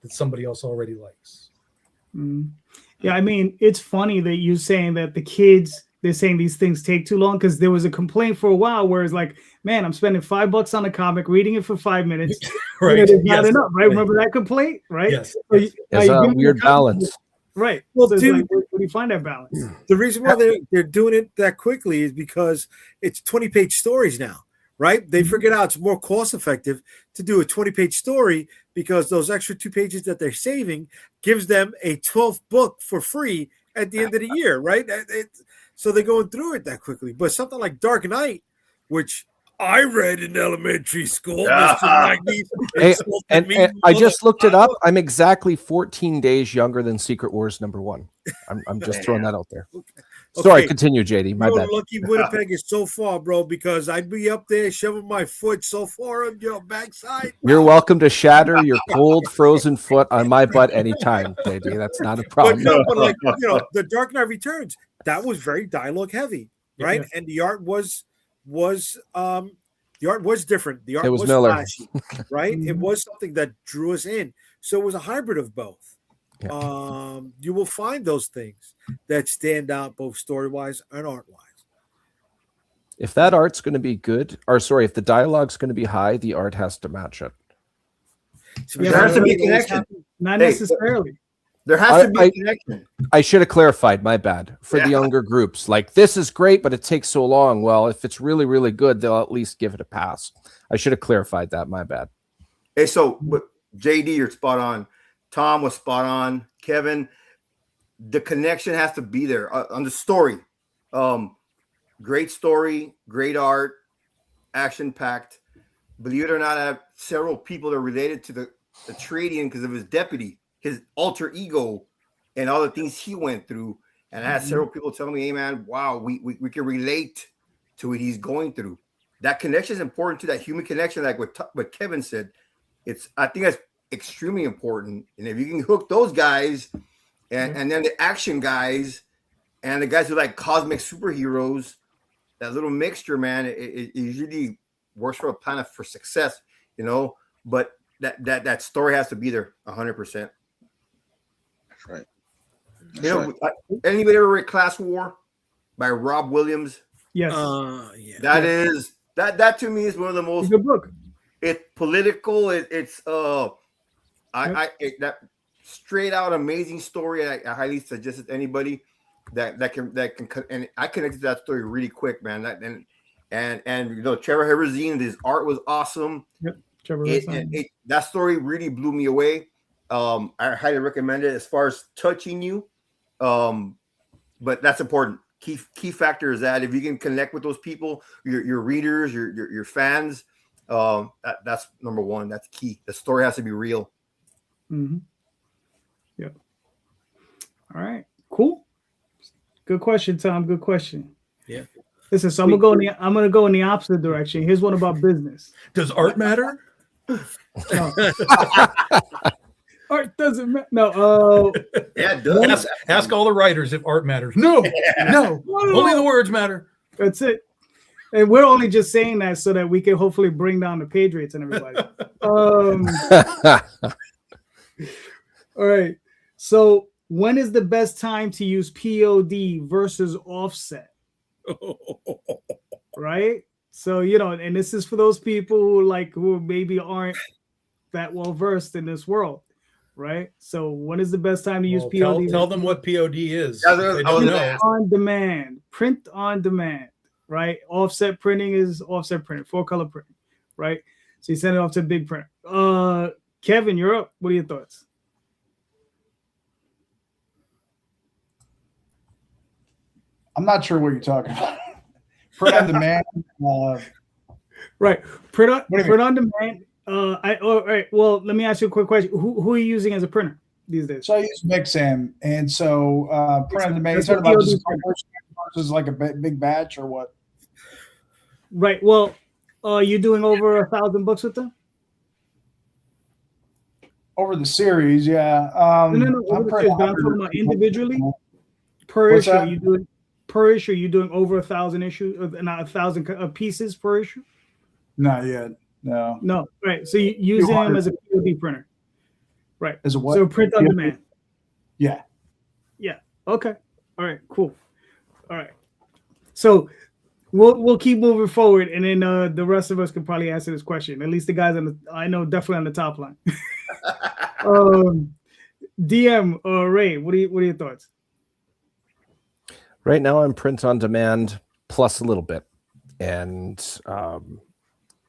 that somebody else already likes? Yeah, I mean, it's funny that you're saying that the kids, they're saying these things take too long, because there was a complaint for a while where it's like, man, I'm spending $5 on a comic, reading it for 5 minutes. Right. It's not Yes. enough, right? Remember that complaint, right? Yes. So Yes. There's a weird balance. Right. Well, So it's dude, like, where do you find that balance? the reason why they're doing it that quickly is because it's 20-page stories now, right? They figured out it's more cost effective to do a 20-page story, because those extra 2 pages that they're saving gives them a 12th book for free at the end of the year, right? So they're going through it that quickly. But something like Dark Knight, which I read in elementary school, Mr. Maggie, Hey, insulted and me. I just looked it up. I'm exactly 14 days younger than Secret Wars #1. I'm just throwing that out there. Sorry, Okay. continue, JD. My You're bad. lucky Winnipeg is so far, bro, because I'd be up there shoving my foot so far on your backside. You're welcome to shatter your cold, frozen foot on my butt anytime, JD. That's not a But problem. no, but like, the Dark Knight Returns, that was very dialogue heavy, right? Yeah. And the art was different. The art It was was Miller. flashy, right? It was something that drew us in. So it was a hybrid of both. Yeah. You will find those things that stand out both story-wise and art-wise. If that art's going to be good, or sorry, if the dialogue's going to be high, the art has to match it. So Yeah, There has to be a but connection. not Hey, necessarily. There has to be a connection. I should have clarified, my bad, for the Yeah. younger groups. Like, this is great, but it takes so long. Well, if it's really, really good, they'll at least give it a pass. I should have clarified that, my bad. Hey, so but JD, you're spot on. Tom was spot on. Kevin, the connection has to be there on the story. Great story, great art, action packed. Believe it or not, I have several people that are related to the Tradian because of his deputy, his alter ego, and all the things he went through. And I had several people tell me, "Hey, man, wow, we can relate to what he's going through." That connection is important to that human connection, like what Kevin said. I think that's extremely important. And if you can hook those guys and then the action guys and the guys who like cosmic superheroes, that little mixture, man, it usually works for a planet for success, but that story has to be there 100%. That's right. Anybody ever read Class War by Rob Williams? Yes. Yeah. That to me is one of the It's most a good book. it's political. It's that straight out amazing story. I highly suggest it to anybody that can and I connected to that story really quick, man. And Trevor Herzine, his art was awesome. Yep. Trevor That story really blew me away. I highly recommend it as far as touching you. But that's important. Key factor is that if you can connect with those people, your readers, your fans, that's number one. That's key. The story has to be real. Mm-hmm. Yep. All right. Cool. Good question, Tom. Good question. Yeah. Listen, so I'm gonna go in the opposite direction. Here's one about business. Does art matter? No. Art doesn't matter. No. Yeah, it does. Ask all the writers if art matters. No, no, only the words matter. That's it. And we're only just saying that so that we can hopefully bring down the page rates and everybody. All right. So when is the best time to use POD versus offset? Right? So, and this is for those people who maybe aren't that well versed in this world. Right. So when is the best time to use POD? Tell them what POD is. Yeah, They don't know. On demand, print on demand, right? Offset printing is offset printing, 4-color printing, right? So you send it off to big print. Kevin, you're up. What are your thoughts? I'm not sure what you're talking about. Print on demand. Right. Print What do you mean? on demand. All right. Well, let me ask you a quick question. Who are you using as a printer these days? So I use Mixam, and so print on demand. That's Is that what about POD just is. versus like a big batch or what? Right. Well, you're doing over 1,000 books with them? Over the series, yeah. No. I'm I'm pretty talking about individually per What's issue. that? You do it per issue? You're doing over 1,000 issues, not 1,000 pieces per issue? Not yet. No. No, right. So you using them as a POD printer, right? As a what? So print on demand. Yeah. Yeah. Okay. All right. Cool. All right. So we'll keep moving forward, and then the rest of us can probably answer this question. At least the guys I know definitely on the top line. DM Ray, what are your thoughts? Right now, I'm print on demand plus a little bit, and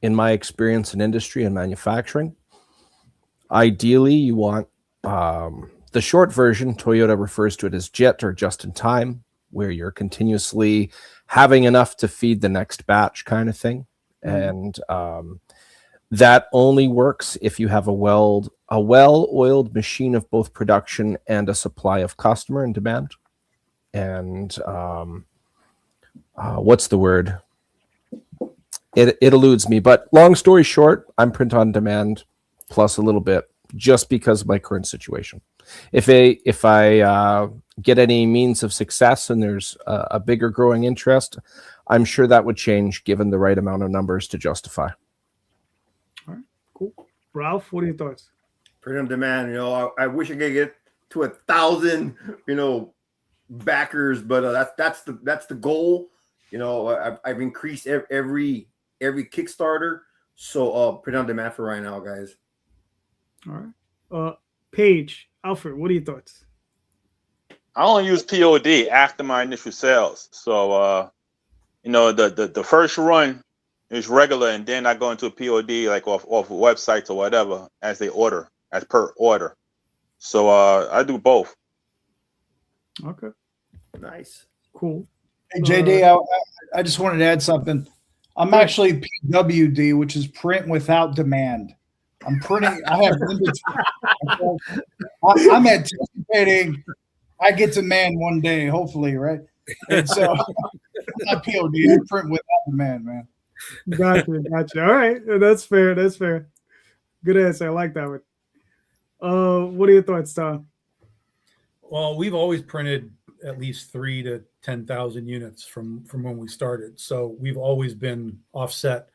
in my experience in industry and manufacturing, ideally you want the short version. Toyota refers to it as JIT, or just in time, where you're continuously having enough to feed the next batch kind of thing. And that only works if you have a well-oiled machine of both production and a supply of customer and demand. And what's the word? It eludes me, but long story short, I'm print on demand plus a little bit, just because of my current situation. If I get any means of success and there's a bigger growing interest, I'm sure that would change given the right amount of numbers to justify. All right, cool. Ralph, what are your thoughts? Print on demand, you know, I wish I could get to 1,000, you know, backers, but that's the goal. You know, I've increased every Kickstarter, so print on demand for right now, guys. All right. Paige Alfred, what are your thoughts? I only use POD after my initial sales. So, you know, the first run is regular, and then I go into a POD like off websites or whatever as they order, as per order. So I do both. Okay. Nice. Cool. Hey, JD, I just wanted to add something. I'm actually PWD, which is print without demand. I'm printing. I have I'm anticipating I get demand one day, hopefully, right? And so not POD, it's print without demand, man. Gotcha. All right, that's fair. Good answer. I like that one. What are your thoughts, Tom? Well, we've always printed at least 3,000 to 10,000 units from when we started, so we've always been offset.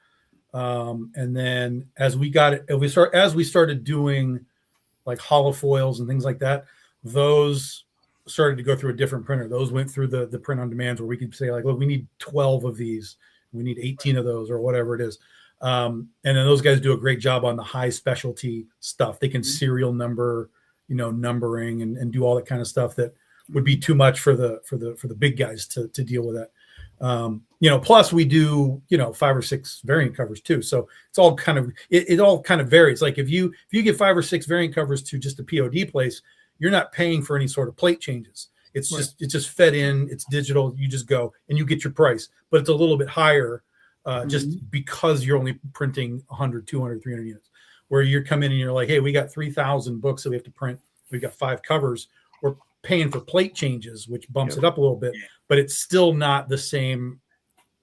And then as we started doing like holofoils and things like that, those started to go through a different printer. Those went through the print on demands where we could say like, look, we need 12 of these, we need 18 of those, or whatever it is. And then those guys do a great job on the high specialty stuff. They can serial number, you know, numbering and do all that kind of stuff that would be too much for the big guys to deal with that. You know, plus we do, you know, 5 or 6 variant covers too. So it's all kind of, it all kind of varies. Like if you get 5 or 6 variant covers to just a POD place, you're not paying for any sort of plate changes. It's Right. it's just fed in, it's digital. You just go and you get your price, but it's a little bit higher just because you're only printing 100, 200, 300 units, where you come in and you're like, hey, we got 3,000 books that we have to print. We've got 5 covers. We're paying for plate changes, which bumps it up a little bit, but it's still not the same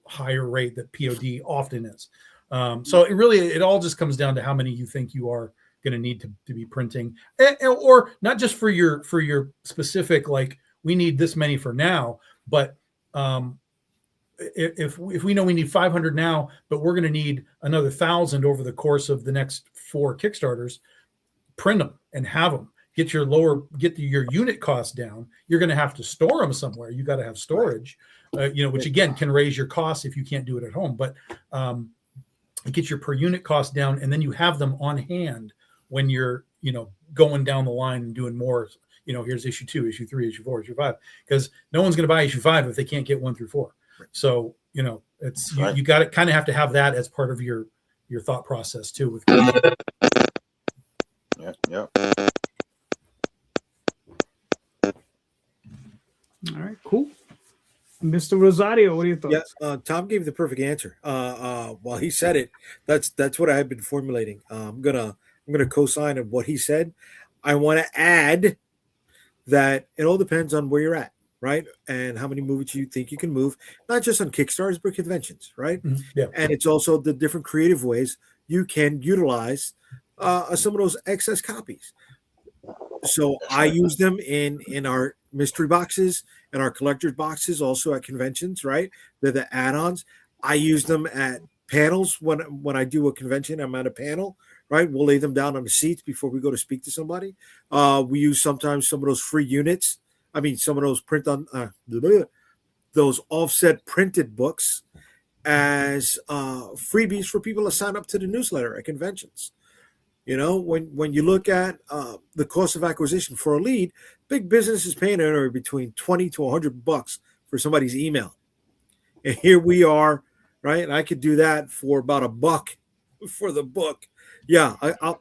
higher rate that POD often is. So it all just comes down to how many you think you are going to need to be printing, or not just for your specific, like we need this many for now, but if we know we need 500 now, but we're going to need another 1,000 over the course of the next 4 Kickstarters, print them and have them. Get your unit cost down. You're going to have to store them somewhere. You got to have storage, you know, which again can raise your costs if you can't do it at home. But get your per unit cost down, and then you have them on hand when you're, you know, going down the line and doing more. You know, here's issue 2, issue 3, issue 4, issue 5, because no one's going to buy issue 5 if they can't get 1 through 4. So you know, it's you got to kind of have to have that as part of your thought process too. With yeah. All right, cool. Mr. Rosario, what are your thoughts? Yeah, Tom gave the perfect answer. While he said it, that's what I have been formulating. I'm gonna co-sign of what he said. I want to add that it all depends on where you're at, right? And how many movies you think you can move, not just on Kickstarters, but conventions, right? Mm-hmm. Yeah. And it's also the different creative ways you can utilize some of those excess copies. So I use them in our mystery boxes and our collector's boxes also at conventions, right? They're the add-ons. I use them at panels when I do a convention. I'm at a panel, right? We'll lay them down on the seats before we go to speak to somebody. We use sometimes some of those free units. I mean, some of those those offset printed books as freebies for people to sign up to the newsletter at conventions. You know, when you look at the cost of acquisition for a lead, big business is paying anywhere between $20 to $100 for somebody's email. And here we are, right? And I could do that for about $1 for the book. Yeah,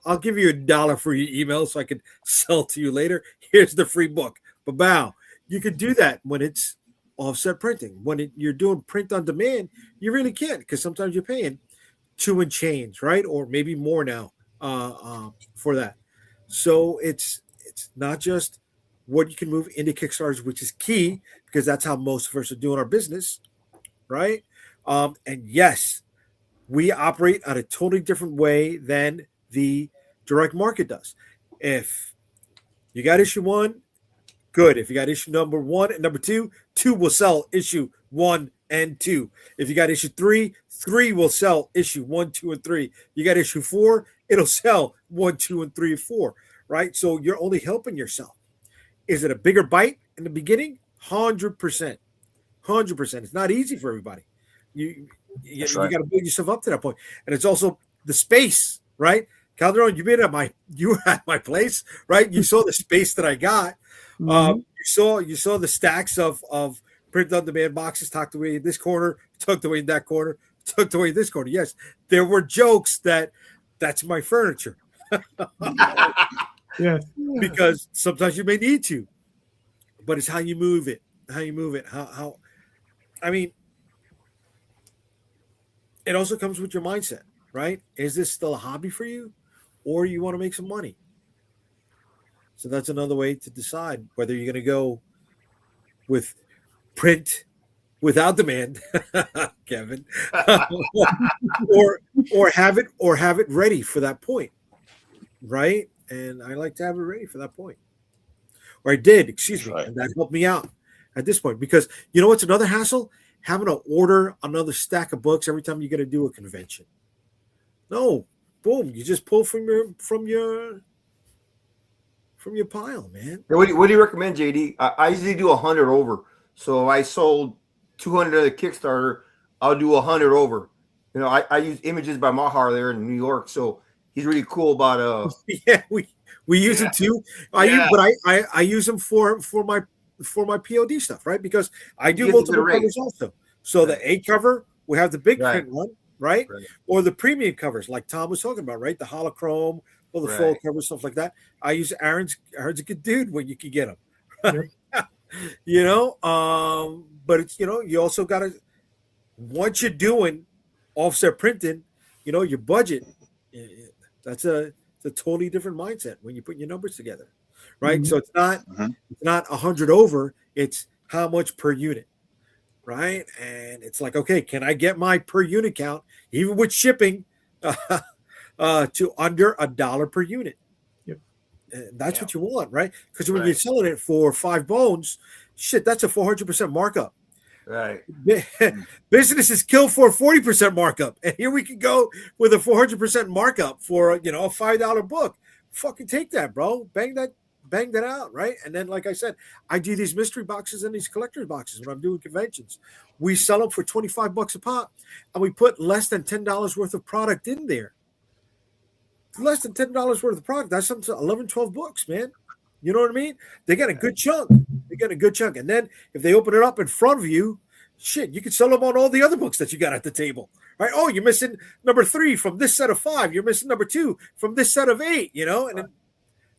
I'll give you $1 for your email so I could sell to you later. Here's the free book. But bow, you could do that when it's offset printing. When you're doing print on demand, you really can't, because sometimes you're paying $2 and change, right? Or maybe more now for that. So it's not just what you can move into Kickstarters, which is key, because that's how most of us are doing our business, right? And yes, we operate on a totally different way than the direct market does. If you got issue 1, good. If you got issue number 1 and number 2, 2 will sell issue 1 and 2. If you got issue 3, 3 will sell issue 1, 2, and 3. You got issue 4, it'll sell 1, 2, and 3, and 4, right? So you're only helping yourself. Is it a bigger bite in the beginning? 100%. 100%. It's not easy for everybody. You got to build yourself up to that point. And it's also the space, right? Calderon, you were at my place, right? You saw the space that I got. Mm-hmm. You saw the stacks of print on demand boxes tucked away in this corner, tucked away in that corner, tucked away in this corner. Yes, there were jokes that's my furniture. Yeah. Because sometimes you may need to, but it's how you move it. How I mean, it also comes with your mindset, right? Is this still a hobby for you, or you want to make some money? So that's another way to decide whether you're going to go with print without demand, Kevin, or have it ready for that point, right? And I like to have it ready for that point. Or I did, excuse me, and that helped me out at this point, because you know what's another hassle? Having to order another stack of books every time you're going to do a convention. No, boom, you just pull from your pile, man. What do you recommend, JD? I usually do 100 over. So if I sold 200 at a Kickstarter, I'll do 100 over. You know, I use Images by Mahar there in New York, so he's really cool about yeah, we use him too. I use him for my POD stuff, right? Because I do multiple covers also. So the A cover, we have the big print one, right? Or the premium covers, like Tom was talking about, right? The holochrome or the full cover, stuff like that. I use Aaron's a good dude when you can get him. You know, but it's, you know, you also got to, once you're doing offset printing, you know, your budget, that's a totally different mindset when you put your numbers together, right? Mm-hmm. So it's not 100 over, it's how much per unit, right? And it's like, okay, can I get my per unit count, even with shipping, to under $1 per unit? And that's what you want, right? Because when you're selling it for $5 shit, that's a 400% markup. Right. Businesses kill for a 40% markup, and here we can go with a 400% markup for, you know, a $5 book. Fucking take that, bro. Bang that out, right? And then, like I said, I do these mystery boxes and these collector's boxes when I'm doing conventions. We sell them for $25 a pop, and we put less than $10 worth of product in there. Less than $10 worth of product. That's something 11, 12 books, man. You know what I mean? They got a good chunk. And then if they open it up in front of you, shit, you can sell them on all the other books that you got at the table, right? Oh, you're missing number 3 from this set of 5. You're missing number 2 from this set of 8, you know? And then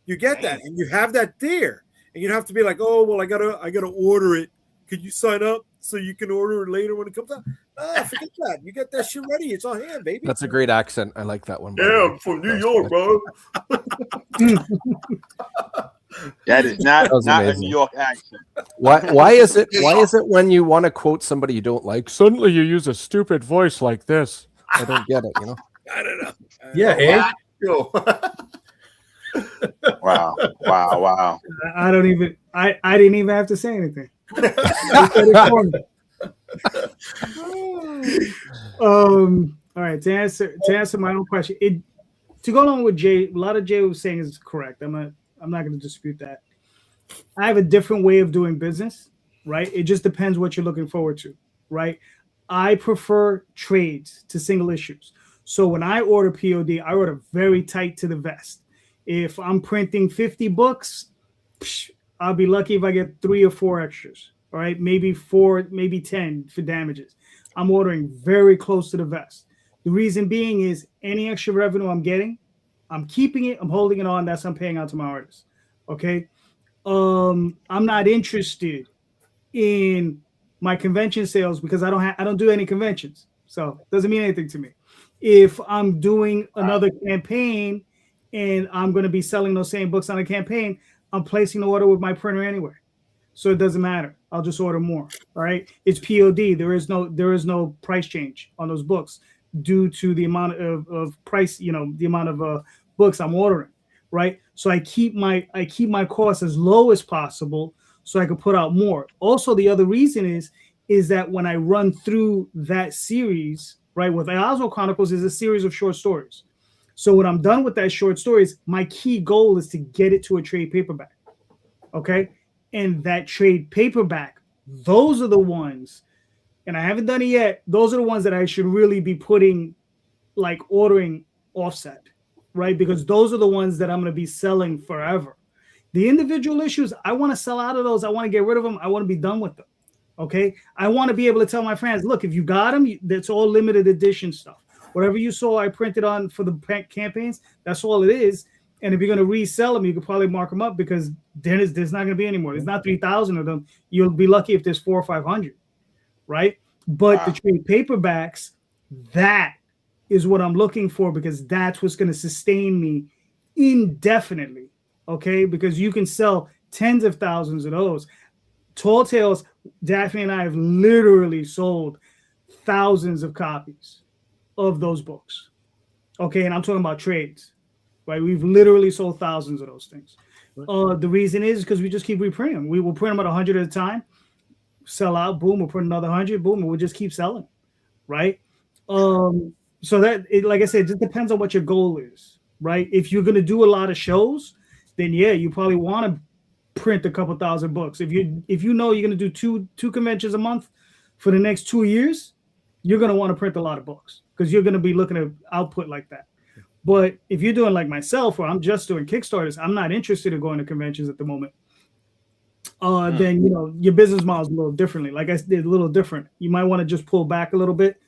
you get that, and you have that there. And you don't have to be like, oh, well, I gotta order it. Could you sign up so you can order it later when it comes out? Forget that. You get that shit ready. It's on hand, baby. That's a great accent. I like that one. Yeah, I'm from New York, bro. That is not a New York accent. Why is it when you want to quote somebody you don't like, suddenly you use a stupid voice like this? I don't get it, you know? I don't know. Yeah, Wow. Wow. Wow. I don't even. I didn't even have to say anything. All right. To answer my own question, to go along with Jay, a lot of Jay was saying is correct. I'm not going to dispute that. I have a different way of doing business, right? It just depends what you're looking forward to, right? I prefer trades to single issues. So when I order POD, I order very tight to the vest. If I'm printing 50 books, I'll be lucky if I get 3 or 4 extras. All right, maybe 4, maybe 10 for damages. I'm ordering very close to the vest. The reason being is any extra revenue I'm getting, I'm keeping it, I'm holding it on. That's what I'm paying out to my artists. Okay. I'm not interested in my convention sales because I don't do any conventions. So it doesn't mean anything to me. If I'm doing another campaign and I'm going to be selling those same books on a campaign, I'm placing the order with my printer anyway. So it doesn't matter. I'll just order more. All right. It's POD. There is no price change on those books due to the amount of price, the amount of books I'm ordering. Right. So I keep my costs as low as possible so I can put out more. Also, the other reason is that when I run through that series, right, with the Oswald Chronicles is a series of short stories. So when I'm done with that short stories, my key goal is to get it to a trade paperback. Okay. And that trade paperback, those are the ones, and I haven't done it yet, those are the ones that I should really be ordering offset, right? Because those are the ones that I'm going to be selling forever. The individual issues, I want to sell out of those. I want to get rid of them. I want to be done with them, okay? I want to be able to tell my fans, look, if you got them, that's all limited edition stuff. Whatever you saw I printed on for the campaigns, that's all it is. And if you're going to resell them, you could probably mark them up because there's not going to be any more. There's not 3,000 of them. You'll be lucky if there's 400 or 500, right? But the trade paperbacks, that is what I'm looking for because that's what's going to sustain me indefinitely, okay? Because you can sell tens of thousands of those. Tall Tales, Daphne and I have literally sold thousands of copies of those books, okay? And I'm talking about trades. Right, we've literally sold thousands of those things. The reason is because we just keep reprinting them. We will print them at 100 at a time, sell out, boom, we'll print another 100, boom, and we'll just keep selling, right? So that, like I said, it just depends on what your goal is, right? If you're going to do a lot of shows, then yeah, you probably want to print a couple thousand books. If you know you're going to do two conventions a month for the next 2 years, you're going to want to print a lot of books because you're going to be looking at output like that. But if you're doing like myself, or I'm just doing Kickstarters, I'm not interested in going to conventions at the moment. Then your business model is a little differently. Like I said, a little different. You might want to just pull back a little bit,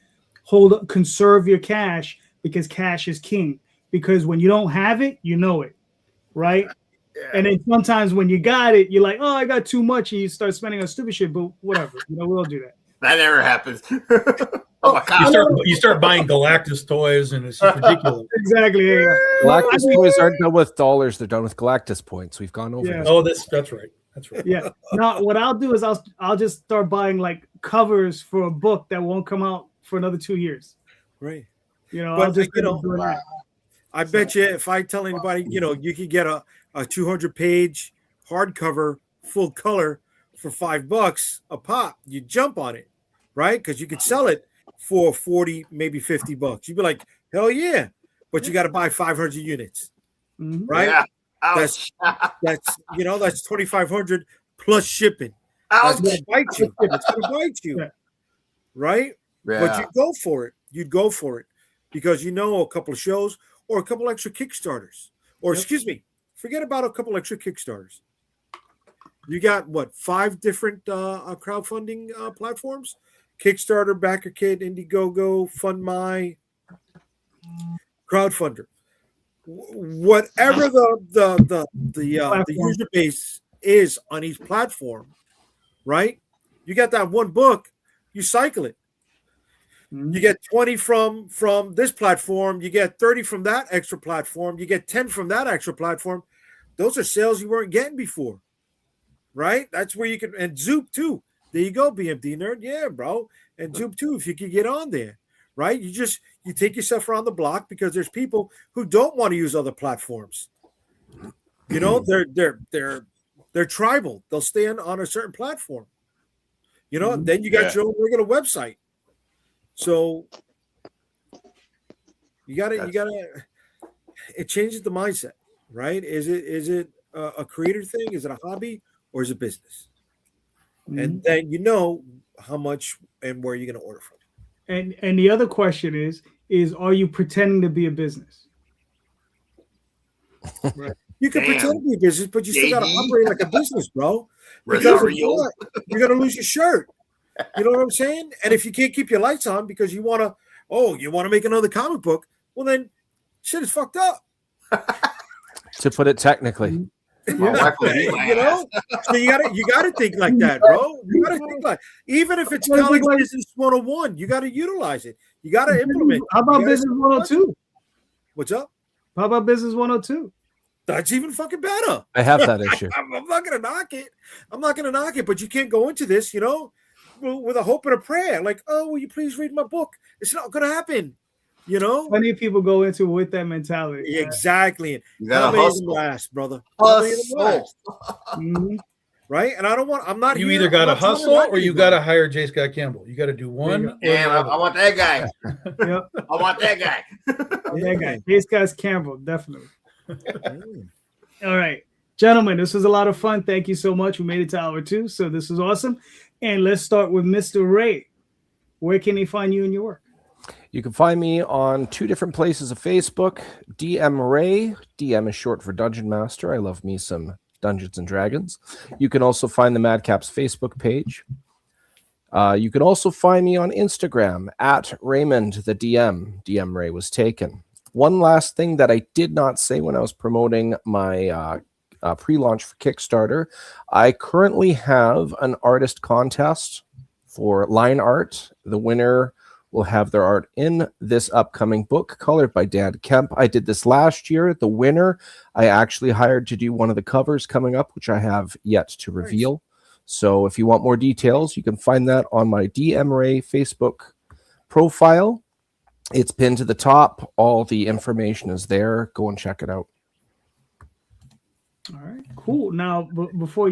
conserve your cash because cash is king. Because when you don't have it, you know it, right? Yeah. And then sometimes when you got it, you're like, oh, I got too much, and you start spending on stupid shit. But whatever, we'll do that. That never happens. Oh my God. You start buying Galactus toys, and it's ridiculous. Exactly. Yeah. Galactus toys aren't done with dollars; they're done with Galactus points. We've gone over. Yeah. This. Oh, that's right. That's right. Yeah. Now, what I'll do is I'll just start buying like covers for a book that won't come out for another 2 years. Right. I'll just I bet you if I tell anybody, you could get a 200-page hardcover full color for $5 a pop, you jump on it, right? Because you could sell it for 40, maybe $50. You'd be like, hell yeah! But you got to buy 500 units, right? Yeah. That's 2,500 plus shipping. That's gonna bite you. That's gonna bite you, right? Yeah. But you go for it. You'd go for it because a couple of shows or a couple extra Kickstarters, or excuse me, forget about a couple extra Kickstarters. You got 5 different crowdfunding platforms: Kickstarter, BackerKit, Indiegogo, FundMy, Crowdfunder. Whatever the user base is on each platform, right? You got that one book, you cycle it. You get 20 from this platform, you get 30 from that extra platform, you get 10 from that extra platform. Those are sales you weren't getting before. Right? That's where you can, and Zoop too. There you go, BMD nerd. Yeah, bro. And Zoop too, if you could get on there, right? You take yourself around the block because there's people who don't want to use other platforms. You know, they're tribal. They'll stay on a certain platform. You know, then you got your own regular website. So you gotta. It changes the mindset, right? Is it a creator thing? Is it a hobby, or is it business? And then you know how much and where you're going to order from. And the other question is are you pretending to be a business? Right. You can pretend to be a business, but you still got to operate like a business, bro. Because you're going to lose your shirt. You know what I'm saying? And if you can't keep your lights on because you want to make another comic book, well then shit is fucked up. To put it technically. Yeah. You know, so you gotta think like that, bro. You gotta think like, even if it's comic business 101, you gotta utilize it. You gotta implement. How about business 102? What's up? How about business 102? That's even fucking better. I have that issue. I'm not gonna knock it. I'm not gonna knock it, but you can't go into this, you know, with a hope and a prayer. Like, oh, will you please read my book? It's not gonna happen. You know, plenty of people go into it with that mentality. Exactly. You gotta hustle, last, brother. Hustle. Right? And I'm not. You either got to hustle or you got to hire J. Scott Campbell. You got to do one. Damn, I want that guy. Yep. I want that guy. That guy. J. Scott Campbell, definitely. All right, gentlemen, this was a lot of fun. Thank you so much. We made it to hour 2, so this is awesome. And let's start with Mr. Ray. Where can they find you and your work? You can find me on 2 different places of Facebook. DM Ray. DM is short for Dungeon Master. I love me some Dungeons and Dragons. You can also find the Madcaps Facebook page. You can also find me on Instagram at Raymond the DM. DM Ray was taken. One last thing that I did not say when I was promoting my pre-launch for Kickstarter. I currently have an artist contest for line art. The winner will have their art in this upcoming book, colored by Dan Kemp. I did this last year. The winner, I actually hired to do one of the covers coming up, which I have yet to reveal. So if you want more details, you can find that on my DM Ray Facebook profile. It's pinned to the top. All the information is there. Go and check it out. All right, cool. Now, before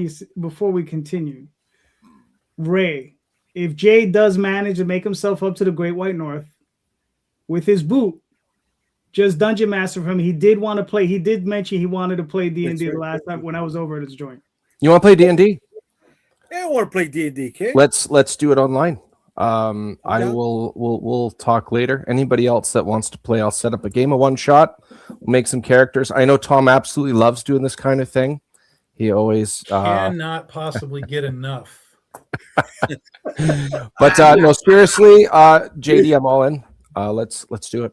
we continue, Ray, if Jay does manage to make himself up to the Great White North with his boot, just Dungeon Master for him. He did want to play. He did mention he wanted to play D&D the last time when I was over at his joint. You want to play D&D? Yeah, I want to play D&D, kid. Let's do it online. We'll talk later. Anybody else that wants to play, I'll set up a game of one shot. We'll make some characters. I know Tom absolutely loves doing this kind of thing. He always cannot possibly get enough. But no, seriously, JD, I'm all in. Let's do it.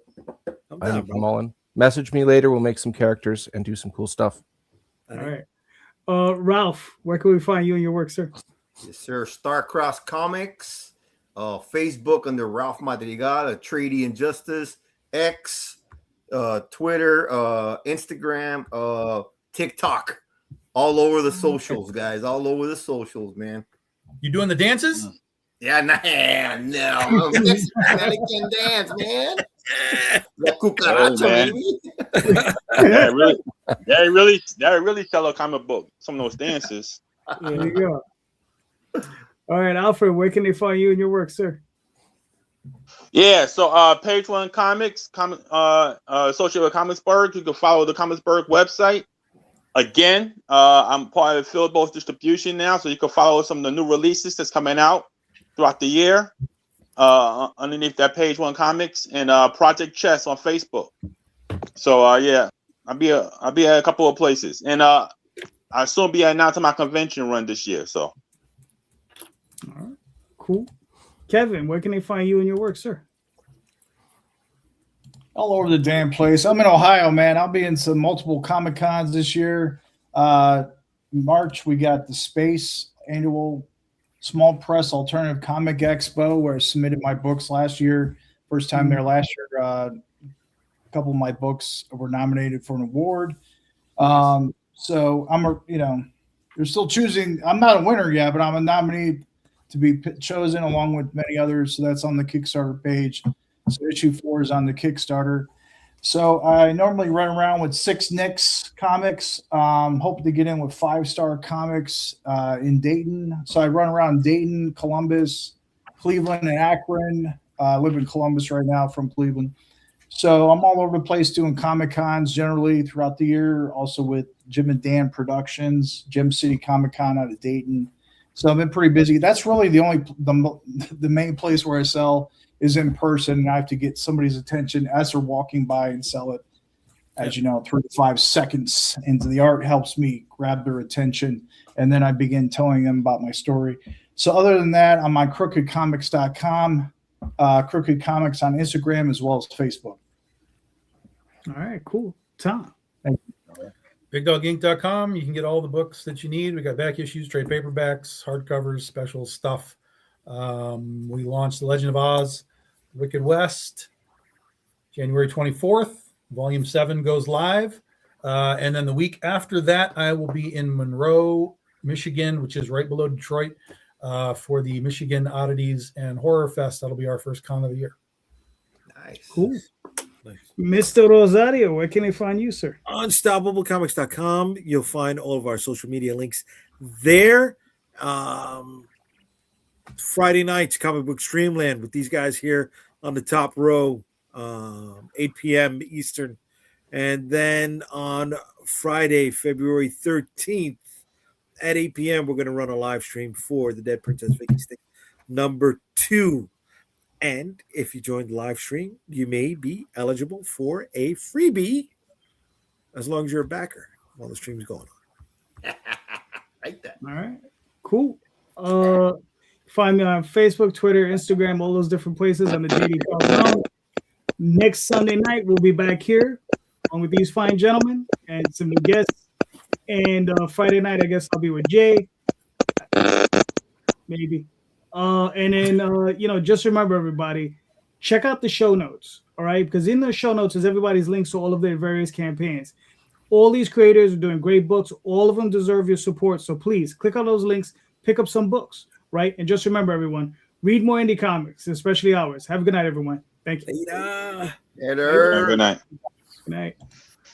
I'm all in. Message me later. We'll make some characters and do some cool stuff. All right. Ralph, where can we find you and your work, sir? Yes, sir. Starcross Comics, Facebook under Ralph Madrigal, A Trade in Justice, X, Twitter, Instagram, TikTok, all over the socials, guys. All over the socials, man. You doing the dances? Yeah, no. Mannequin dance, man. La cucaracha, baby. That really sell a comic book. Some of those dances. There you go. All right, Alfred, where can they find you and your work, sir? Yeah, so Page One Comics, associated with Comicsburg. You can follow the Comicsburg website. Again, I'm part of Field Both Distribution now, so you can follow some of the new releases that's coming out throughout the year underneath that Page One Comics, and Project Chess on Facebook. So yeah, I'll be at a couple of places, and I'll soon be announcing my convention run this year. So, all right, cool. Kevin, where can they find you and your work, sir? All over the damn place. I'm in Ohio, man. I'll be in some multiple Comic Cons this year. March, we got the Space Annual Small Press Alternative Comic Expo, where I submitted my books last year. First time there last year. A couple of my books were nominated for an award. So they're still choosing. I'm not a winner yet, but I'm a nominee to be chosen along with many others. So that's on the Kickstarter page. So issue 4 is on the Kickstarter. So I normally run around with 6 Nicks comics. Hoping to get in with 5 Star Comics in Dayton. So I run around Dayton, Columbus, Cleveland, and Akron. I live in Columbus right now from Cleveland. So I'm all over the place doing Comic Cons generally throughout the year. Also with Jim and Dan Productions, Gem City Comic Con out of Dayton. So I've been pretty busy. That's really the main place where I sell is in person, and I have to get somebody's attention as they're walking by and sell it. As you know, 3 to 5 seconds into the art helps me grab their attention, and then I begin telling them about my story. So other than that, I'm on crookedcomics.com, Crooked Comics on Instagram, as well as Facebook. All right, cool. Tom. Thank you. BigDogInk.com. You can get all the books that you need. We got back issues, trade paperbacks, hardcovers, special stuff. We launched The Legend of Oz, Wicked West, January 24th. Volume 7 goes live. And then the week after that, I will be in Monroe, Michigan, which is right below Detroit, for the Michigan Oddities and Horror Fest. That'll be our first con of the year. Nice. Cool. Nice. Mr. Rosario, where can they find you, sir? UnstableComics.com. You'll find all of our social media links there. Friday nights, Comic Book Streamland with these guys here on the top row, 8 p.m. Eastern. And then on Friday, February 13th at 8 p.m., we're going to run a live stream for the Dead Princess Vicky Stick number 2. And if you join the live stream, you may be eligible for a freebie as long as you're a backer while the stream's going on. Like that. All right, cool. Find me on Facebook, Twitter, Instagram, all those different places. I'm the JD Calderon. Next Sunday night, we'll be back here along with these fine gentlemen and some new guests. And Friday night, I guess I'll be with Jay. Maybe. And then, just remember, everybody, check out the show notes, all right? Because in the show notes is everybody's links to all of their various campaigns. All these creators are doing great books. All of them deserve your support. So please click on those links, pick up some books, right? And just remember, everyone, read more indie comics, especially ours. Have a good night, everyone. Thank you. Later. Later. Good night. Good night.